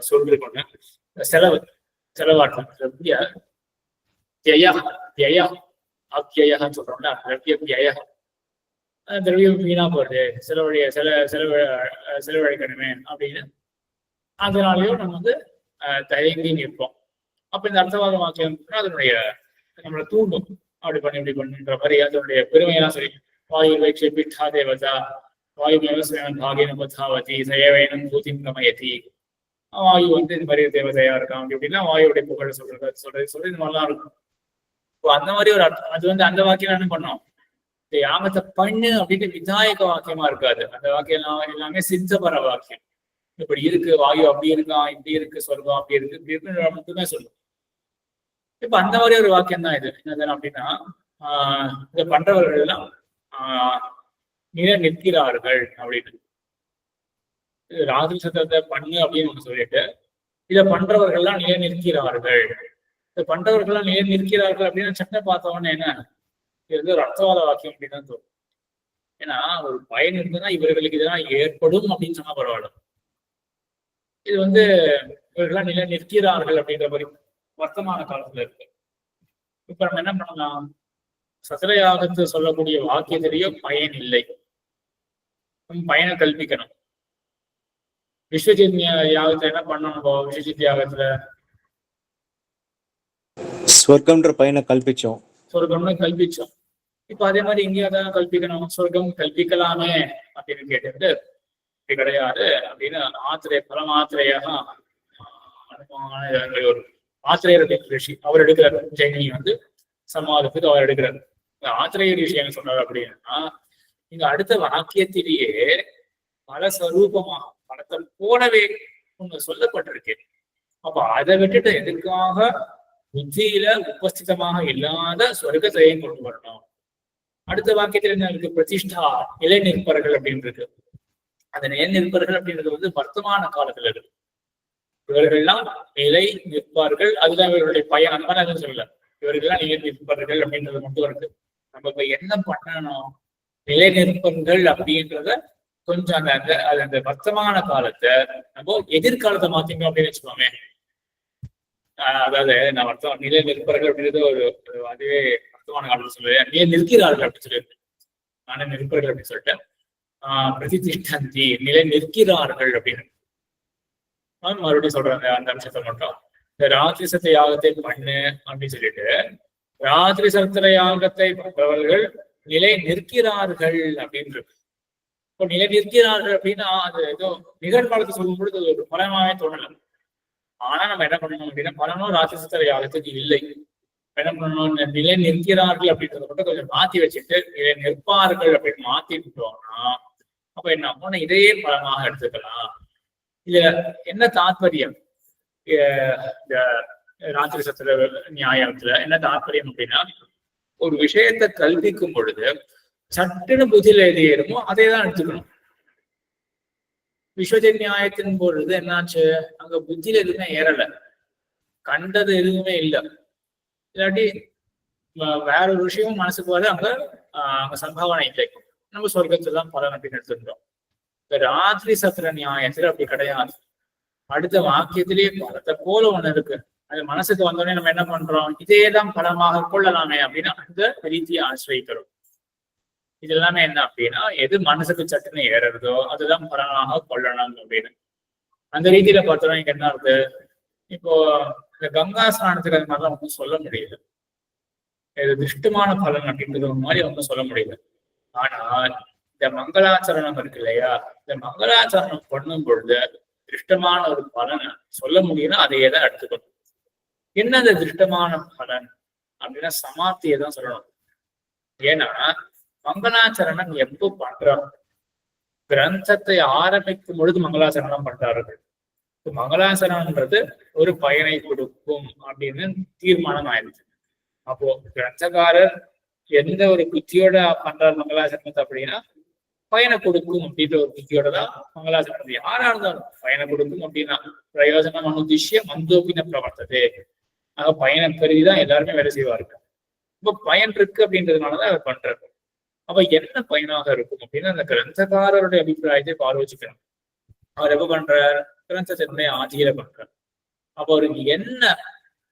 சொல்றது கொண்டு செலவாட்டம் சொல்றோம்ல, திரவியம் வீணா போறது, செலவழிக்கணுமே அப்படின்னு அதனாலயும் நம்ம வந்து தயங்கி நிற்போம். அப்ப இந்த அர்த்தவாத வாக்கியம் அதனுடைய நம்மளை தூண்டும், அப்படி பண்ணி இப்படி பண்ணுன்ற மாதிரி அதனுடைய பெருமையெல்லாம் சரி. வாயு வைக்ஷே பிட்டா தேவதா வாயு விவசாயம் பாகின பதாவதி சயவேனம் பூதிம் கமயதி. வாயு வந்து இந்த மாதிரி தேவதையா இருக்கான் அப்படி அப்படின்னா வாயுடைய புகழ் சொல்றது இது மாதிரிலாம் இருக்கும். இப்போ அந்த மாதிரி ஒரு அர்த்தம், அது வந்து அந்த வாக்கியம் என்ன பண்ணோம், இந்த யாகத்தை பண்ணு அப்படின்னு விதாயக வாக்கியமா இருக்காது. அந்த வாக்கியம் எல்லாமே சித்தபர வாக்கியம். இப்படி இருக்கு, வாயு அப்படி இருக்கான், இப்படி இருக்கு, சொர்க்கம் அப்படி இருக்கு, இப்படி இருக்கு மட்டுமே சொல்லும். இப்ப அந்த மாதிரி ஒரு வாக்கியம் தான் இது. என்ன அப்படின்னா, இதை பண்றவர்கள் எல்லாம் நிலை நிற்கிறார்கள் அப்படின்னு. ராத்திரி சத்திரத்தை பண்ணு அப்படின்னு ஒண்ணு சொல்லிட்டு, இதை பண்றவர்கள்லாம் நிலை நிற்கிறார்கள். இதை பண்றவர்கள்லாம் நிலை நிற்கிறார்கள் அப்படின்னு சட்டை பார்த்தவொன்னே என்ன, இது வந்து ஒரு அர்த்தவாத வாக்கியம் அப்படின்னு தான் தோணும். ஏன்னா ஒரு பயன் இருந்ததுன்னா இவர்களுக்கு இதெல்லாம் ஏற்படும் அப்படின்னு சொன்னா பரவாயில்ல. இது வந்து இவர்கள்லாம் நிலை நிற்கிறார்கள் அப்படின்ற மாதிரி வர்த்தமான காலத்துல இருக்கு. இப்ப நம்ம என்ன பண்ணலாம், சத்திரயாகத்து சொல்லக்கூடிய வாக்கியத்திலேயே பயன் இல்லை, பயனை கல்பிக்கணும். விஸ்வஜித் யாகத்துல என்ன பண்ணணும், விஸ்வஜித் யாகத்துல சொர்க்கம்ன்ற பயனை கல்பிச்சோம், சொர்க்கம்னு கல்பிச்சோம். இப்ப அதே மாதிரி இங்கேயும் அதான் கல்பிக்கணும், சொர்க்கம் கல்பிக்கலாமே அப்படின்னு கேட்டுட்டு கிடையாது அப்படின்னு ஆத்திரேய பரமாத்திரையாக ஒரு ஆத்திரேயர் ரிஷி அவர் எடுக்கிறார். ஜெயினி வந்து சமாதத்துக்கு அவர் எடுக்கிறார். ஆத்திரேயர் ரிஷி என்ன சொல்றாரு அப்படின்னா, இங்க அடுத்த வாக்கியத்திலேயே பல ஸ்வரூபமா படத்தை போலவே ஒண்ணு சொல்லப்பட்டிருக்கு. அப்ப அதை விட்டுட்டு எதுக்காக புத்தியில உபஸ்திதமாக இல்லாத சொர்க்கத்தையை கொண்டு வரணும். அடுத்த வாக்கியத்துல என்ன இருக்கு, பிரதிஷ்டா நிலை நிற்பர்கள் அப்படின்னு இருக்கு. அந்த நிலை நிற்பர்கள் அப்படின்றது வந்து வர்த்தமான காலத்துல இருக்கு. இவர்கள்லாம் நிலை நிற்பார்கள், அதுதான் இவர்களுடைய பயன். அந்த மாதிரி எதுவும் சொல்லல, இவர்கள்லாம் நிலை நிற்பார்கள் அப்படின்றது மட்டும் இருக்கு. நம்ம இப்ப என்ன பண்ணணும், நிலை நிற்பர்கள் அப்படின்றத கொஞ்சம் அந்த வர்த்தமான காலத்தை நம்ம எதிர்காலத்தை மாத்திக்கணும் அப்படின்னு வச்சுக்கோமே. அதாவது நான் வர்த்தம் நிலை நிற்பர்கள் அப்படின்றது ஒரு அதுவே வர்த்தமான காலத்தை சொல்லுவேன். நிலை நிற்கிறார்கள் அப்படின்னு சொல்லியிருக்கேன், நானே நிற்பர்கள் அப்படின்னு சொல்லிட்டேன். பிரதிஷ்டந்தி நிலை நிற்கிறார்கள் அப்படின்னு மறுபடியும் சொல்றாங்க. அந்த அம்சத்தை மட்டும் இந்த ராத்திரி சத்திர யாகத்தை பண்ணு அப்படின்னு சொல்லிட்டு, ராத்திரி சத்திர யாகத்தை பண்றவர்கள் நிலை நிற்கிறார்கள் அப்படின்னு இருக்கு. இப்போ நிலை நிற்கிறார்கள் அப்படின்னா அது ஏதோ நிகழ்காலத்தை சொல்லும் பொழுது ஒரு பலமாவே தோணல. ஆனா நம்ம என்ன பண்ணணும் அப்படின்னா, பலனும் ராத்திரி சத்திர யாகத்துக்கு இல்லை. என்ன பண்ணணும், நிலை நிற்கிறார்கள் அப்படின்றத மட்டும் கொஞ்சம் மாத்தி வச்சுட்டு நிலை நிற்பார்கள் அப்படின்னு மாத்திட்டோம்னா அப்ப என்ன ஆகும், இதையே பலமாக எடுத்துக்கலாம். இதுல என்ன தாத்பரியம், இந்த ராத்திரி சத்திர நியாயத்துல என்ன தாத்பரியம் அப்படின்னா, ஒரு விஷயத்தை கல்விக்கும் பொழுது சட்டுன்னு புத்தியில எது ஏறுமோ அதை தான் எடுத்துக்கணும். விஸ்வஜித் நியாயத்தின் பொழுது என்னாச்சு, அங்க புத்தியில எதுவுமே ஏறல, கண்டது எதுவுமே இல்லை. இல்லாட்டி வேற ஒரு விஷயமும் மனசுக்கு வர அங்க சம்பாவனை இல்லை. நம்ம சொர்க்கத்துல தான் பலன் அப்படின்னு எடுத்துருந்தோம். இந்த ராத்திரி சத்திர நியாயத்துல அப்படி கிடையாது. அடுத்த வாக்கியத்திலேயே பலத்தை போல ஒண்ணு இருக்கு. அது மனசுக்கு வந்தோடனே நம்ம என்ன பண்றோம், இதேதான் பலமாக கொள்ளலாமே அப்படின்னு அந்த ரீதியை ஆசிரியக்கிறோம். இது எல்லாமே என்ன அப்படின்னா, எது மனசுக்கு சட்டுன்னு ஏறுறதோ அதுதான் பலனாக கொள்ளணும் அப்படின்னு அந்த ரீதியில பார்த்தோம்னா இங்க என்ன இருக்கு. இப்போ இந்த கங்கா ஸ்நானத்துக்கு அது மாதிரிலாம் ஒன்றும் சொல்ல முடியல. இது திருஷ்டமான பலன் அப்படின்றது ஒரு மாதிரி ஒன்றும் சொல்ல முடியல. ஆனால் இந்த மங்களாச்சரணம் இருக்கு இல்லையா, இந்த மங்களாச்சரணம் பண்ணும் பொழுது திருஷ்டமான ஒரு பலனை சொல்ல முடியும்னா அதையே தான் எடுத்துக்கணும். என்ன அந்த திருஷ்டமான பலன் அப்படின்னா சமாப்தியை தான் சொல்லணும். ஏன்னா மங்களாச்சரணம் எப்போ பண்றோம், கிரந்தத்தை ஆரம்பிக்கும் பொழுது மங்களாச்சரணம் பண்றார்கள். மங்களாச்சரணம்ன்றது ஒரு பயனை கொடுக்கும் அப்படின்னு தீர்மானம் ஆயிடுச்சு. அப்போ கிரந்தகாரர் எந்த ஒரு புத்தியோட பண்றாரு மங்களாச்சரணத்தை அப்படின்னா பயனை கொடுக்கும் அப்படின்ற ஒரு புத்தியோட தான் மங்களாச்சரணம். யாரா இருந்தாலும் பயனை கொடுக்கும் அப்படின்னா பிரயோஜனம் அனுதிஷ்ய மந்தோபின பிரவர்த்தது. ஆக பயனை கருதிதான் எல்லாருமே வேலை செய்வாங்க. இப்போ பயன் இருக்கு அப்படின்றதுனாலதான் அவர் பண்றாரு. அப்ப என்ன பயனாக இருக்கும் அப்படின்னா அந்த கிரந்தகாரருடைய அபிப்பிராயத்தை ஆலோசிக்கணும். அவர் எப்ப பண்றார், கிரந்தத்தினுடைய ஆதியில பண்றார். அப்ப அவருக்கு என்ன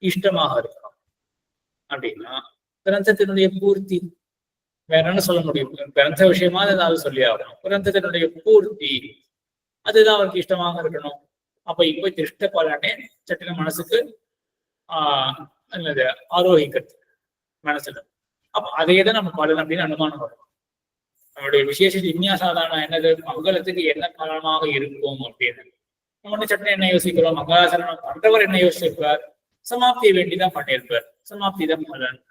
இஷ்டமாக இருக்கணும் அப்படின்னா கிரந்தத்தினுடைய பூர்த்தி. வேற என்ன சொல்ல முடியும், கிரந்த விஷயமா ஏதாவது சொல்லி ஆகணும். கிரந்தத்தினுடைய பூர்த்தி அதுதான் அவருக்கு இஷ்டமாக இருக்கணும். அப்ப இப்ப திருஷ்ட பலனே சட்டின மனசுக்கு ஆரோகிக்கிறது மனசுல. அப்ப அதையே தான் நம்ம பலன் அப்படின்னு அனுமானம் பண்ணணும். நம்மளுடைய விசேஷ விஞ்ஞாசாதாரணம் என்னது, மங்களத்துக்கு என்ன பலனாக இருக்கும் அப்படின்னு நம்ம சட்டனை என்ன யோசிக்கிறோம். மங்களாசரணம் பண்றவர் என்ன யோசிச்சிருப்பார், சமாப்தியை வேண்டிதான் பண்ணியிருப்பார், சமாப்தி தான் பலன்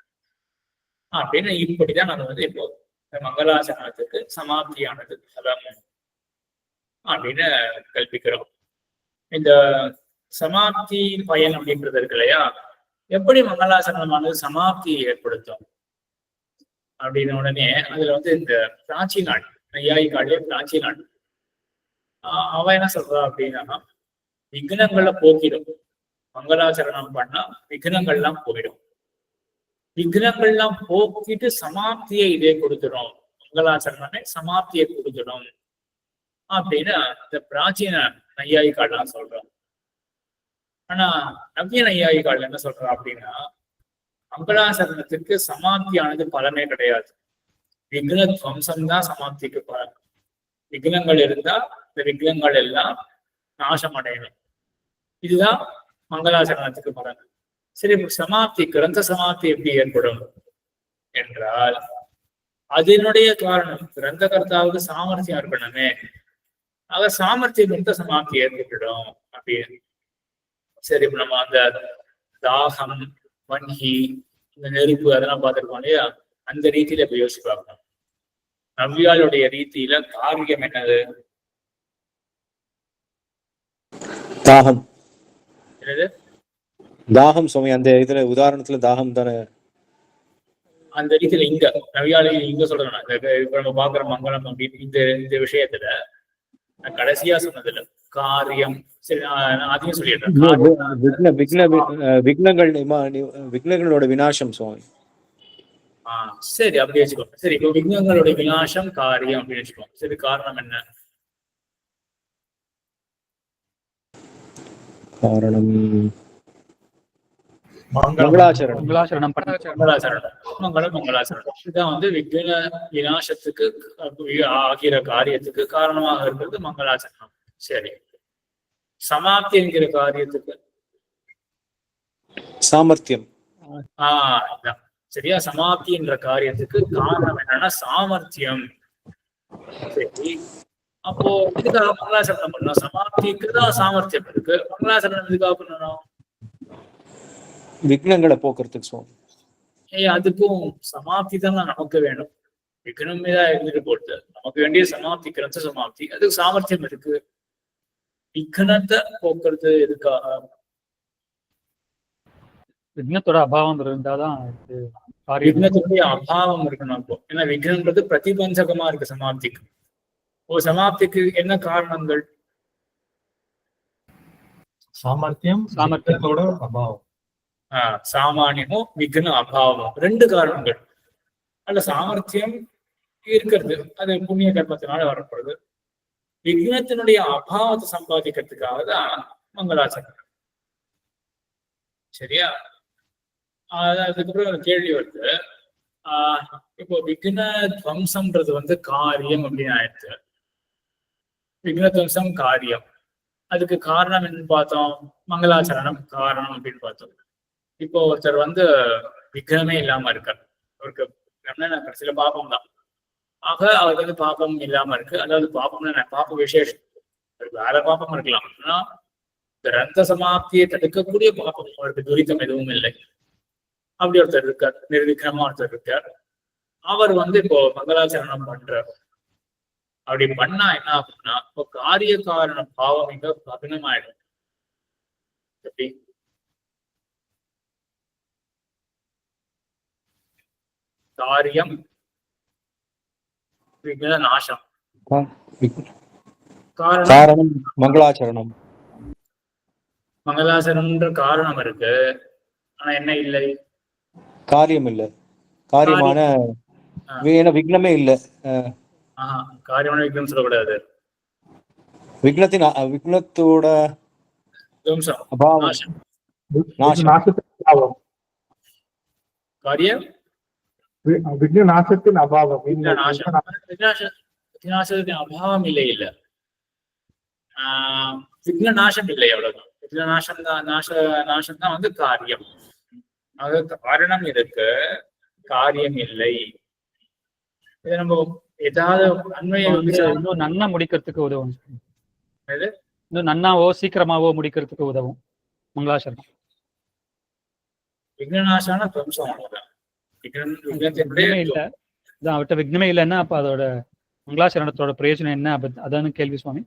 அப்படின்னு. இப்படிதான் நம்ம இப்போ மங்களாசனத்துக்கு சமாப்தியானது பலம் அப்படின்னு கல்பிக்கிறோம். இந்த சமாப்தி பயன் அப்படின்றது இருக்கு இல்லையா, எப்படி மங்களாசனமானது சமாப்தியை ஏற்படுத்தும் அப்படின்ன உடனே அதுல இந்த பிராச்சி நாடு நையாயிக்காலே பிராச்சி நாடு அவ என்ன சொல்றா அப்படின்னா விக்னங்களை போக்கிடும். மங்களாச்சரணம் பண்ணா விக்னங்கள்லாம் போயிடும். விக்னங்கள்லாம் போக்கிட்டு சமாப்தியை இதே கொடுத்துடும். மங்களாச்சரணமே சமாப்தியை கொடுத்துடும் அப்படின்னு இந்த பிராச்சீன நையாயிக்காலாம் சொல்றோம். ஆனா நவ்ய நையாயிக்கால் என்ன சொல்றா அப்படின்னா மங்களாசரணத்துக்கு சமாப்தியானது பலனே கிடையாது. விக்ன துவம்சம் தான் சமாப்திக்கு பலன். விக்னங்கள் இருந்தா இந்த விக்னங்கள் எல்லாம் நாசம் அடையணும். இதுதான் மங்களாசரணத்துக்கு பலன். சரி, சமாப்தி கிரந்த சமாப்தி எப்படி ஏற்படும் என்றால் அதனுடைய காரணம் கிரந்த கர்த்தாவுக்கு சாமர்த்தியம் இருக்கணுமே. ஆக சாமர்த்தியம் இருந்த சமாப்தி ஏற்பட்டுடும் அப்படின்னு. சரி, இப்ப நம்ம அந்த தாகம் வன்கி இந்த நெருப்பு அதெல்லாம் பார்த்துருக்கோம் இல்லையா, அந்த ரீதியில இப்ப யோசிச்சு பார்க்கணும். நவ்யாளுடைய ரீதியில காரியம் என்னது, தாகம். என்னது தாகம் சுமை. அந்த இதுல உதாரணத்துல தாகம் தானே. அந்த ரீதியில இங்க நவ்யாளை இங்க சொல்றேன். இப்ப நம்ம பாக்குற மங்களம் அப்படின்னு இந்த விஷயத்துல கடைசியா சொன்னதுல காரியம். சரி, அதையும் சொல்லிடுறேன். விக்னங்களோட விநாசம் சுவாமி. சரி, அப்படி வச்சுக்கோங்க. சரி, இப்போ விக்னங்களோட விநாசம் காரியம் அப்படின்னு வச்சுக்கோங்க. சரி, காரணம் என்ன? காரணம் மங்களாச்சரணம். மங்களாச்சரணம் இதுதான் விக்ன விநாசத்துக்கு ஆகிற காரியத்துக்கு காரணமாக இருக்கிறது மங்களாச்சரணம். சரி, சமாப்தி என்கிற காரியத்துக்கு சாமர்த்தியம். சரியா, சமாப்தி என்ற காரியத்துக்கு காரணம் என்னன்னா சாமர்த்தியம். சரி, அப்போ இதுக்காக மங்களாசரணம் பண்ணணும். சமாப்திக்கு தான் சாமர்த்தியம் இருக்கு, மங்களாசரணம் இதுக்காக பண்ணணும் விக்னங்களை போக்குறதுக்கு சுவாமி. அதுக்கும் சமாப்தி தான் நமக்கு வேணும். விக்னமே தான் இருந்துட்டு போட்டு நமக்கு வேண்டிய சமாப்தி கிரந்த சமாப்தி. அதுக்கு சாமர்த்தியம் இருக்கு. விக்னத்தை போக்குறது எதுக்காக? விக்னத்தோட அபாவம் இருந்தாதான் விக்னத்துடைய அபாவம் இருக்கணும். அப்போ ஏன்னா விக்னம்ன்றது பிரதிபந்தகமா இருக்கு சமாப்திக்கு. சமாப்திக்கு என்ன காரணங்கள்? சாமர்த்தியம், சாமர்த்தியத்தோட அபாவம். சாமானியமும் விக்ன அபாவமும் ரெண்டு காரணங்கள். அல்ல சாமர்த்தியம் இருக்கிறது, அது புண்ணிய கர்மத்தினால வரப்படுது. விக்னத்தினுடைய அபாவத்தை சம்பாதிக்கிறதுக்காக தான் மங்களாச்சரணம். சரியா? அதுக்கப்புறம் ஒரு கேள்வி வருது. இப்போ விக்ன துவம்சம்ன்றது காரியம் அப்படின்னு ஆயிடுச்சு. விக்ன துவம்சம் காரியம், அதுக்கு காரணம் என்னன்னு பார்த்தோம், மங்களாச்சரணம் காரணம் அப்படின்னு பார்த்தோம். இப்போ ஒருத்தர் விக்னமே இல்லாம இருக்கார், அவருக்கு சில பாபம் தான். ஆக அவருக்கு பாபம் இல்லாம இருக்கு. அதாவது பாபம்னா பாப விசேஷம், வேற பாபம் இருக்கலாம். ஆனா கிரந்த சமாப்தியை தடுக்கக்கூடிய பாபம், அவருக்கு துரிதம் எதுவும் இல்லை. அப்படி ஒருத்தர் இருக்கார், நிர்விக்ரமா ஒருத்தர் இருக்கார். அவர் இப்போ மங்களாச்சரணம் பண்றார். அப்படி பண்ணா என்ன ஆகும்னா, இப்போ காரிய காரண பாவம் இங்க கபினமாயிடும். எப்படி? காரியம் விக்ன நாசம், காரணம் மங்களாச்சரணம். மங்களாச்சரணம்ன்ற காரணம் இருக்கு, ஆனா என்ன இல்லை, காரியம் இல்ல. காரியமான விக்னமே இல்ல. காரியமான விக்னம் சொல்லக்கூடாது. விக்னத்தோட காரியம் விக்னநாசத்தின் அபாவம், விக்னநாசத்தின் அபாவம் இல்லை. இல்ல விக்னநாசம் இல்லை, அவ்வளவுதான். விக்னநாசம் தான், நாசம் தான் காரியம். அதாவது காரணம் இருக்கு, காரியம் இல்லை. இதை நம்ம ஏதாவது அண்மையை இன்னும் நன்னா முடிக்கிறதுக்கு உதவும், இன்னும் நன்னாவோ சீக்கிரமாவோ முடிக்கிறதுக்கு உதவும் மங்களாச்சரணம். விக்னநாசான துவம்சம் அவ்வளவுதான். விக்னமே இல்ல, அவர்கிட்ட விக்னமே இல்லைன்னா அப்ப அதோட மங்களாச்சரணத்தோட பிரயோஜனம் என்ன? அதான கேள்வி சுவாமி.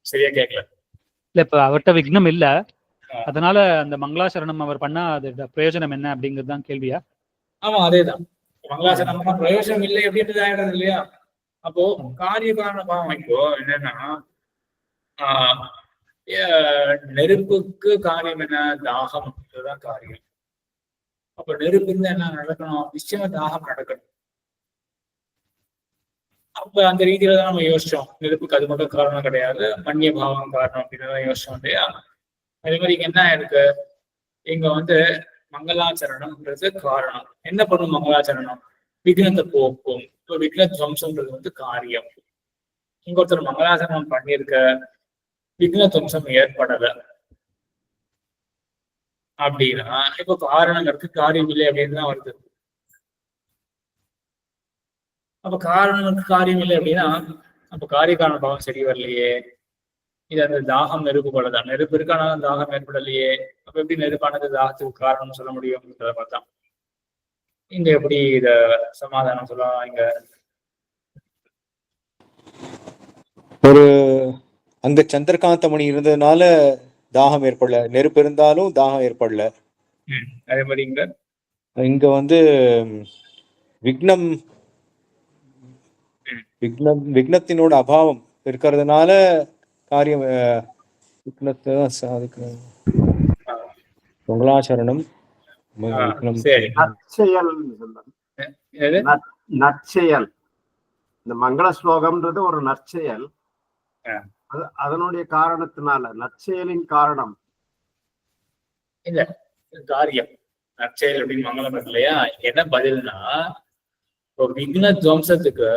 சரியா கேட்கல. இல்ல, இப்ப அவர்கிட்ட விக்னம் இல்ல, அதனால அந்த மங்களாச்சரணம் அவர் பண்ணா அதோட பிரயோஜனம் என்ன அப்படிங்கிறது தான் கேள்வியா? ஆமா, அதேதான். மங்களாச்சரணம் பிரயோஜனம் இல்லை அப்படின்றது ஆயிடுறது இல்லையா? அப்போ காரிய காரண பாவம் இப்போ என்னன்னா, நெருப்புக்கு காரியம் என்ன? தாகம். இதுதான் காரியம். அப்ப நெருப்பு இருந்தா என்ன நடக்கணும்? நிச்சயமா தாகம் நடக்கணும். அப்ப அந்த ரீதியில தான் நம்ம யோசிச்சோம். நெருப்புக்கு அது மட்டும் காரணம் கிடையாது, மன்னிய பாவம் காரணம் அப்படின்னு தான் யோசிச்சோம் இல்லையா? அதே மாதிரி இங்க என்ன இருக்கு, இங்க மங்களாச்சரணம்ன்றது காரணம். என்ன பண்ணும் மங்களாச்சரணம்? விக்னத்தை போக்கும். இப்போ விக்ன துவம்சம்ன்றது காரியம். இங்க ஒருத்தர் மங்களாச்சரணம் பண்ணியிருக்க, விக்ன துவம்சம் ஏற்படல அப்படின்னா இப்போ காரணங்கிறது காரியம் இல்லை அப்படின்னு தான் வருது. அப்ப காரணங்களுக்கு காரியம் இல்லை அப்படின்னா அப்ப காரிய காரண பாவம் சரி வரலையே. இது அந்த தாகம் நெருப்பு போலதான். நெருப்பு இருக்கானாலும் தாகம் ஏற்படலையே. அப்ப எப்படி நெருப்பானது தாகத்துக்கு காரணம்னு சொல்ல முடியும்? பார்த்தா இங்க எப்படி இத சமாதானம் சொல்லலாம்? இங்க ஒரு அங்க சந்திரகாந்த மணி இருந்ததுனால தாகம் ஏற்படல, நெருப்பு இருந்தாலும் தாகம் ஏற்படல. அதே மாதிரி இங்க விக்னம் விக்னத்தினோட அபாவம் இருக்கிறதுனால காரியம் விக்னத்தை சாதிக்க மங்களாச்சரணம். நற்செயல். இந்த மங்கள ஸ்லோகம்ன்றது ஒரு நற்செயல். அதனுடைய காரணத்தினால நற்செயலின் காரணம் இல்ல காரியம். நற்செயல் அப்படின்னு மங்களம் இருக்கு இல்லையா? என்ன பதில்னா, இப்போ விக்ன துவம்சத்துக்கு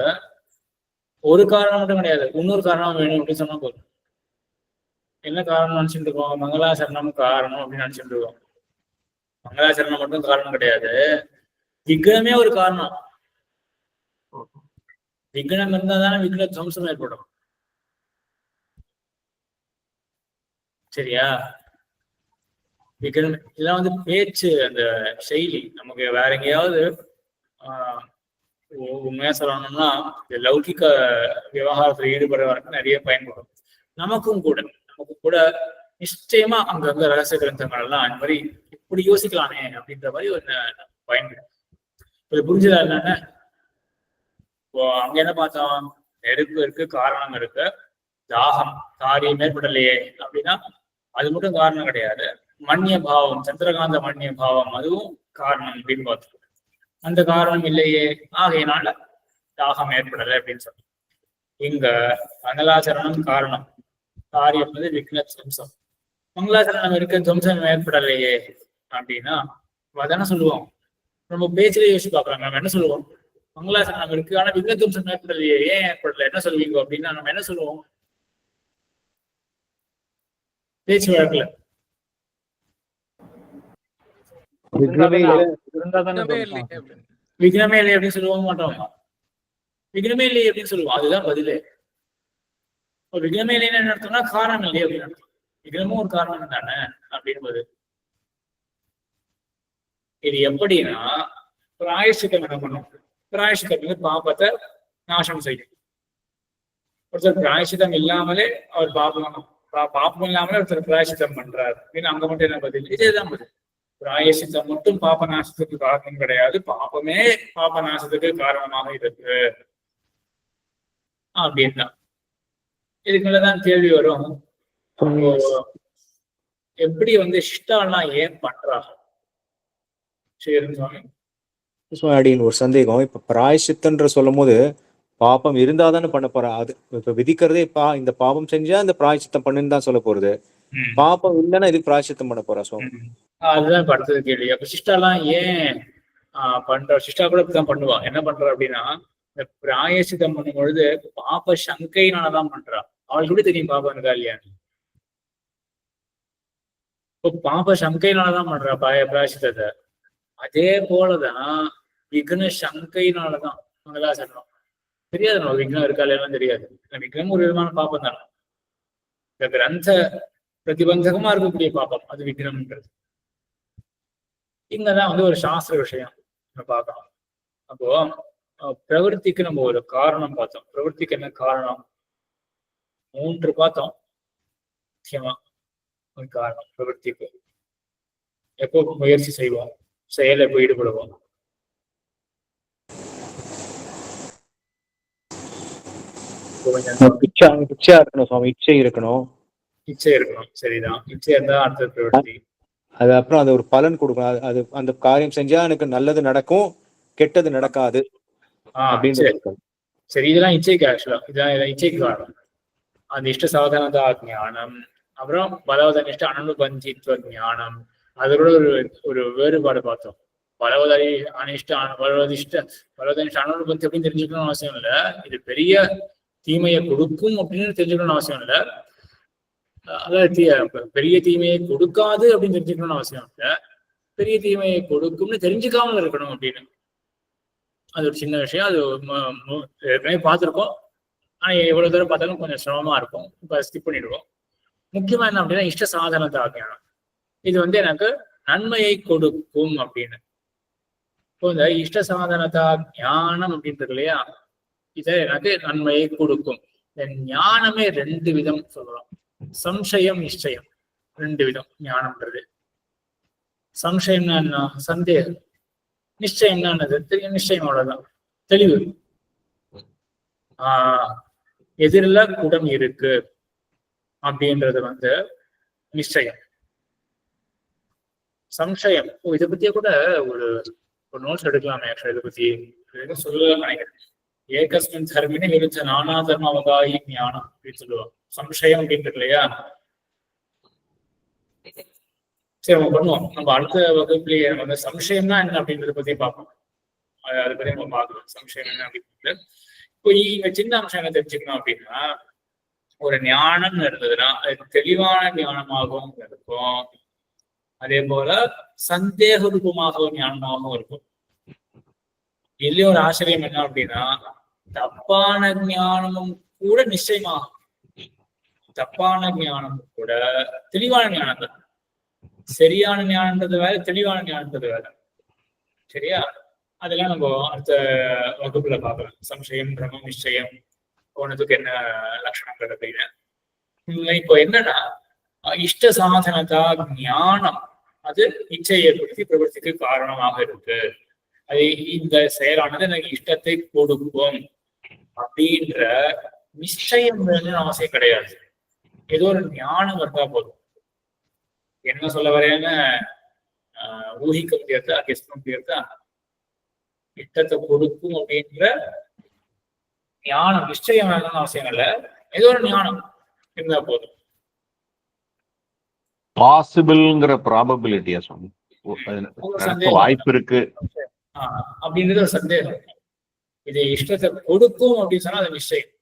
ஒரு காரணம் மட்டும் கிடையாது, இன்னொரு காரணம் வேணும் அப்படின்னு சொன்னா போதும். என்ன காரணம் நினைச்சுட்டு இருக்கோம்? மங்களாச்சரணம் காரணம் அப்படின்னு நினைச்சுட்டு இருக்கோம். மங்களாச்சரணம் மட்டும் காரணம் கிடையாது, விக்னமே ஒரு காரணம். விக்னம் இருந்தா தானே விக்ன துவம்சம் ஏற்படும். சரியா? விக்னம் இதெல்லாம் பேச்சு, அந்த செயலி. நமக்கு வேற எங்கேயாவது உண்மையா சொல்லணும்னா லௌகிக விவகாரத்துல ஈடுபடுறவருக்கு நிறைய பயன்படும். நமக்கும் கூட நிச்சயமா அங்கங்க ரகசிய கிரந்தங்கள் எல்லாம் அந்த மாதிரி இப்படி யோசிக்கலானே அப்படின்ற மாதிரி ஒரு பயன்படும். இது புரிஞ்சுதா? என்னன்னு இப்போ அங்க என்ன பார்த்தோம்? நெருப்பு இருக்கு, காரணம் இருக்கு. தாகம் காரியம் ஏற்படலையே அப்படின்னா அது மட்டும் காரணம் கிடையாது, மன்னிய பாவம், சந்திரகாந்த மன்னிய பாவம், அதுவும் காரணம் அப்படின்னு பார்த்தோம். அந்த காரணம் இல்லையே, ஆகையினால தாகம் ஏற்படலை அப்படின்னு சொல்றோம். இங்க மங்களாச்சரணம் காரணம், காரியம் வந்து விக்ன துவம்சம். மங்களாச்சரணம் இருக்க துவம்சம் ஏற்படலையே அப்படின்னா அதானே சொல்லுவோம். நம்ம பேச்சிலே யோசிச்சு பார்க்கலாம். நம்ம என்ன சொல்லுவோம்? மங்களாச்சரணம் இருக்கு, ஆனா விக்ன துவம்சம் ஏற்படலையே, ஏன் ஏற்படல, என்ன சொல்லுவீங்க அப்படின்னா நம்ம என்ன சொல்லுவோம்? பேச்சு வழக்குல விக்னமே இல்ல. இருந்தாதானே விக்னமே தோணும். இல்லையே அப்படின்னு. விக்னமே இல்லை அப்படின்னு சொல்லுவோம் மாட்டோம். விக்னமே இல்லை அப்படின்னு சொல்லுவோம். அதுதான் பதிலே. விக்னமே இல்லைன்னு என்ன அர்த்தம்னா காரணம் இல்லையே அப்படின்னு அர்த்தம். விக்னமும் ஒரு காரணம் தானே அப்படின்னு. இது எப்படின்னா, பிராயசித்தம் என்ன பண்ணும்? பிராயசித்தம் வந்து பாப்பத்தை நாசம் செய்யும். ஒருத்தர் பிராயசித்தம் இல்லாமலே அவர் பாப்பம் இல்லாமலே ஒருத்தர் பிராயசித்தம் பண்றாரு அப்படின்னு அங்க மட்டும் என்ன பதில்? இதேதான் பதில். பிராயசித்தம் மட்டும் பாப நாசத்துக்கு காரணம் கிடையாது, பாபமே பாப நாசத்துக்கு காரணமாக இருக்கு அப்படின்னா. இதுக்குள்ளதான் கேள்வி வரும், எப்படி வந்து சிஷ்டாலாம் ஏன் பண்றா? சரி சுவாமி. அப்படின்னு ஒரு சந்தேகம். இப்ப பிராயசித்தன்ற சொல்லும் போது பாப்பம் இருந்தாதானே பண்ண போறா? அது இப்ப விதிக்கிறதே இந்த பாபம் செஞ்சா இந்த பிராயசித்தம் பண்ணுன்னு தான் சொல்ல போறது. பாப்பம் இல்லைன்னா இதுக்கு பிராயசித்தம் பண்ண போறா சுவாமி? அதுதான் இப்ப அடுத்தது கேள்வி. அப்ப சிஷ்டாலாம் ஏன் பண்ற? சிஷ்டா கூட இப்படிதான் பண்ணுவா. என்ன பண்றா அப்படின்னா, இந்த பிராயசித்தம் பண்ணும் பொழுது பாப்ப சங்கையினாலதான் பண்றா. அவளுக்கு கூட தெரியும் பாப்பம் இருக்கா இல்லையா. இப்போ பாப்ப சங்கையினாலதான் பண்றா பிராயசித்தத்தை. அதே போலதான் விக்ன சங்கையினாலதான் மங்களாசரணம். தெரியாது நம்ம விக்னம் இருக்கா இல்லையாலும் தெரியாது. விக்னம் ஒரு விதமான பாப்பம் தானே. இந்த கிரந்த பிரதிபந்தகமா இருக்கக்கூடிய பாப்பம் அது விக்னம்ன்றது. இங்கதான் வந்து ஒரு சாஸ்திர விஷயம் நம்ம பார்க்கலாம். அப்போ பிரவருத்திக்கு நம்ம ஒரு காரணம் பார்த்தோம். பிரவருத்திக்கு என்ன காரணம்? 3 பார்த்தோம். முக்கியமா ஒரு காரணம் பிரவருத்திக்கு. எப்போ முயற்சி செய்வோம், செயலை எப்போ ஈடுபடுவோம்? இச்சையா இருக்கணும் சுவாமி. இச்சை இருக்கணும். இச்சை இருக்கணும். சரிதான். இச்சை இருந்தா அடுத்த பிரவருத்தி. அது அப்புறம் அது ஒரு பலன் கொடுக்கணும். அது அந்த காரியம் செஞ்சா எனக்கு நல்லது நடக்கும், கெட்டது நடக்காது அப்படின்னு. சரி, இதெல்லாம் இச்சைக்கு ஆக்சுவலா இதான் இச்சைக்கு காரணம். அந்த இஷ்ட சாதனதா ஞானம், அப்புறம் பலவதனிஷ்ட அனுபந்தித்வ ஞானம். அதோட ஒரு வேறுபாடு பார்த்தோம். பலவதனி அனிஷ்ட பலவதனிஷ்ட அனுபந்தி அப்படின்னு தெரிஞ்சுக்கணும்னு அவசியம் இல்லை. இது பெரிய தீமையை கொடுக்கும் அப்படின்னு தெரிஞ்சுக்கணும்னு அவசியம் இல்லை. அதாவது பெரிய தீமையை கொடுக்காது அப்படின்னு தெரிஞ்சுக்கணும்னு அவசியம் இல்லை. பெரிய தீமையை கொடுக்கும்னு தெரிஞ்சுக்காமல் இருக்கணும் அப்படின்னு. அது ஒரு சின்ன விஷயம். அது ஏற்கனவே பார்த்துருக்கோம். ஆனா எவ்வளவு தூரம் பார்த்தாலும் கொஞ்சம் சிரமமா இருக்கும். இப்ப ஸ்கிப் பண்ணிடுவோம். முக்கியமா என்ன அப்படின்னா, இஷ்ட சாதனதா ஞானம். இது வந்து எனக்கு நன்மையை கொடுக்கும் அப்படின்னு. இப்போ இந்த இஷ்ட சாதனதா ஞானம் அப்படின்றது இல்லையா, இதை எனக்கு நன்மையை கொடுக்கும். இந்த ஞானமே 2 விதம் சொல்றோம். சம்சயம், நிச்சயம். 2 விதம் ஞானம்ன்றது. சம்சயம்னா என்ன? சந்தேகம். நிச்சயம்னா என்னது? தெரியும். நிச்சயம் அவ்வளவுதான், தெளிவு. எதிரில குடம் இருக்கு அப்படின்றது வந்து நிச்சயம். சம்சயம், இதை பத்தியே கூட ஒரு நோட்ஸ் எடுக்கலாமே. இதை பத்தி சொல்லலாம் நினைக்கிறேன். ஏகஸ்மின் தர்மினி விருச்ச நானா தர்ம அவகாயி ஞானம் அப்படின்னு சொல்லுவாங்க. சம்சயம் அப்படின்றது இல்லையா. சரி, நம்ம பண்ணுவோம். நம்ம அடுத்த வகுப்புலயே வந்து சம்சயம்னா என்ன அப்படின்றத பத்தி பார்ப்போம். அதை பத்தி நம்ம பார்க்கலாம். சம்சயம் என்ன அப்படின்றது. இப்போ இங்க சின்ன அம்சம் என்ன தெரிஞ்சுக்கணும் அப்படின்னா, ஒரு ஞானம் இருந்ததுன்னா அது தெளிவான ஞானமாகவும் இருக்கும், அதே போல சந்தேக ரூபமாகவும் ஞானமாகவும் இருக்கும். இதுலயும் ஒரு ஆச்சரியம் என்ன அப்படின்னா, தப்பான ஞானமும் கூட நிச்சயமாகும். தப்பான ஞானமும் கூட தெளிவான ஞானம் தான். சரியான ஞானன்றது வேற, தெளிவான ஞானன்றது வேற. சரியா? அதெல்லாம் நம்ம அடுத்த வகுப்புல பார்க்கலாம். சம்சயம், பிரமம், நிச்சயம் போனதுக்கு என்ன லட்சணங்கள் அப்படின்னு. இப்போ என்னன்னா, இஷ்ட சாதனதா ஞானம் அது இச்சையை ஏற்படுத்தி பிரவர்த்திக்கு காரணமாக இருக்கு. அது இந்த செயலானது எனக்கு இஷ்டத்தை கொடுக்கும் அப்படின்ற நிச்சயம் வேணும்னு அவசியம் கிடையாது. ஏதோ ஒரு ஞானம் இருந்தா போதும். என்ன சொல்ல வரேன்னு ஊகிக்க முடியாது, கெஸ் பண்ண முடியாது. இஷ்டத்தை கொடுக்கும் அப்படின்ற ஞானம், நிச்சயம் வேணும்னு அவசியம் இல்லை, ஏதோ ஒரு ஞானம் இருந்தா போதும். பாசிபிள்ங்கிற ப்ராபபிலிட்டியா சொன்ன வாய்ப்பு இருக்கு அப்படின்றது ஒரு சந்தேகம். இது இஷ்டத்தை கொடுக்கும் அப்படின்னு சொன்னா அது நிச்சயம்.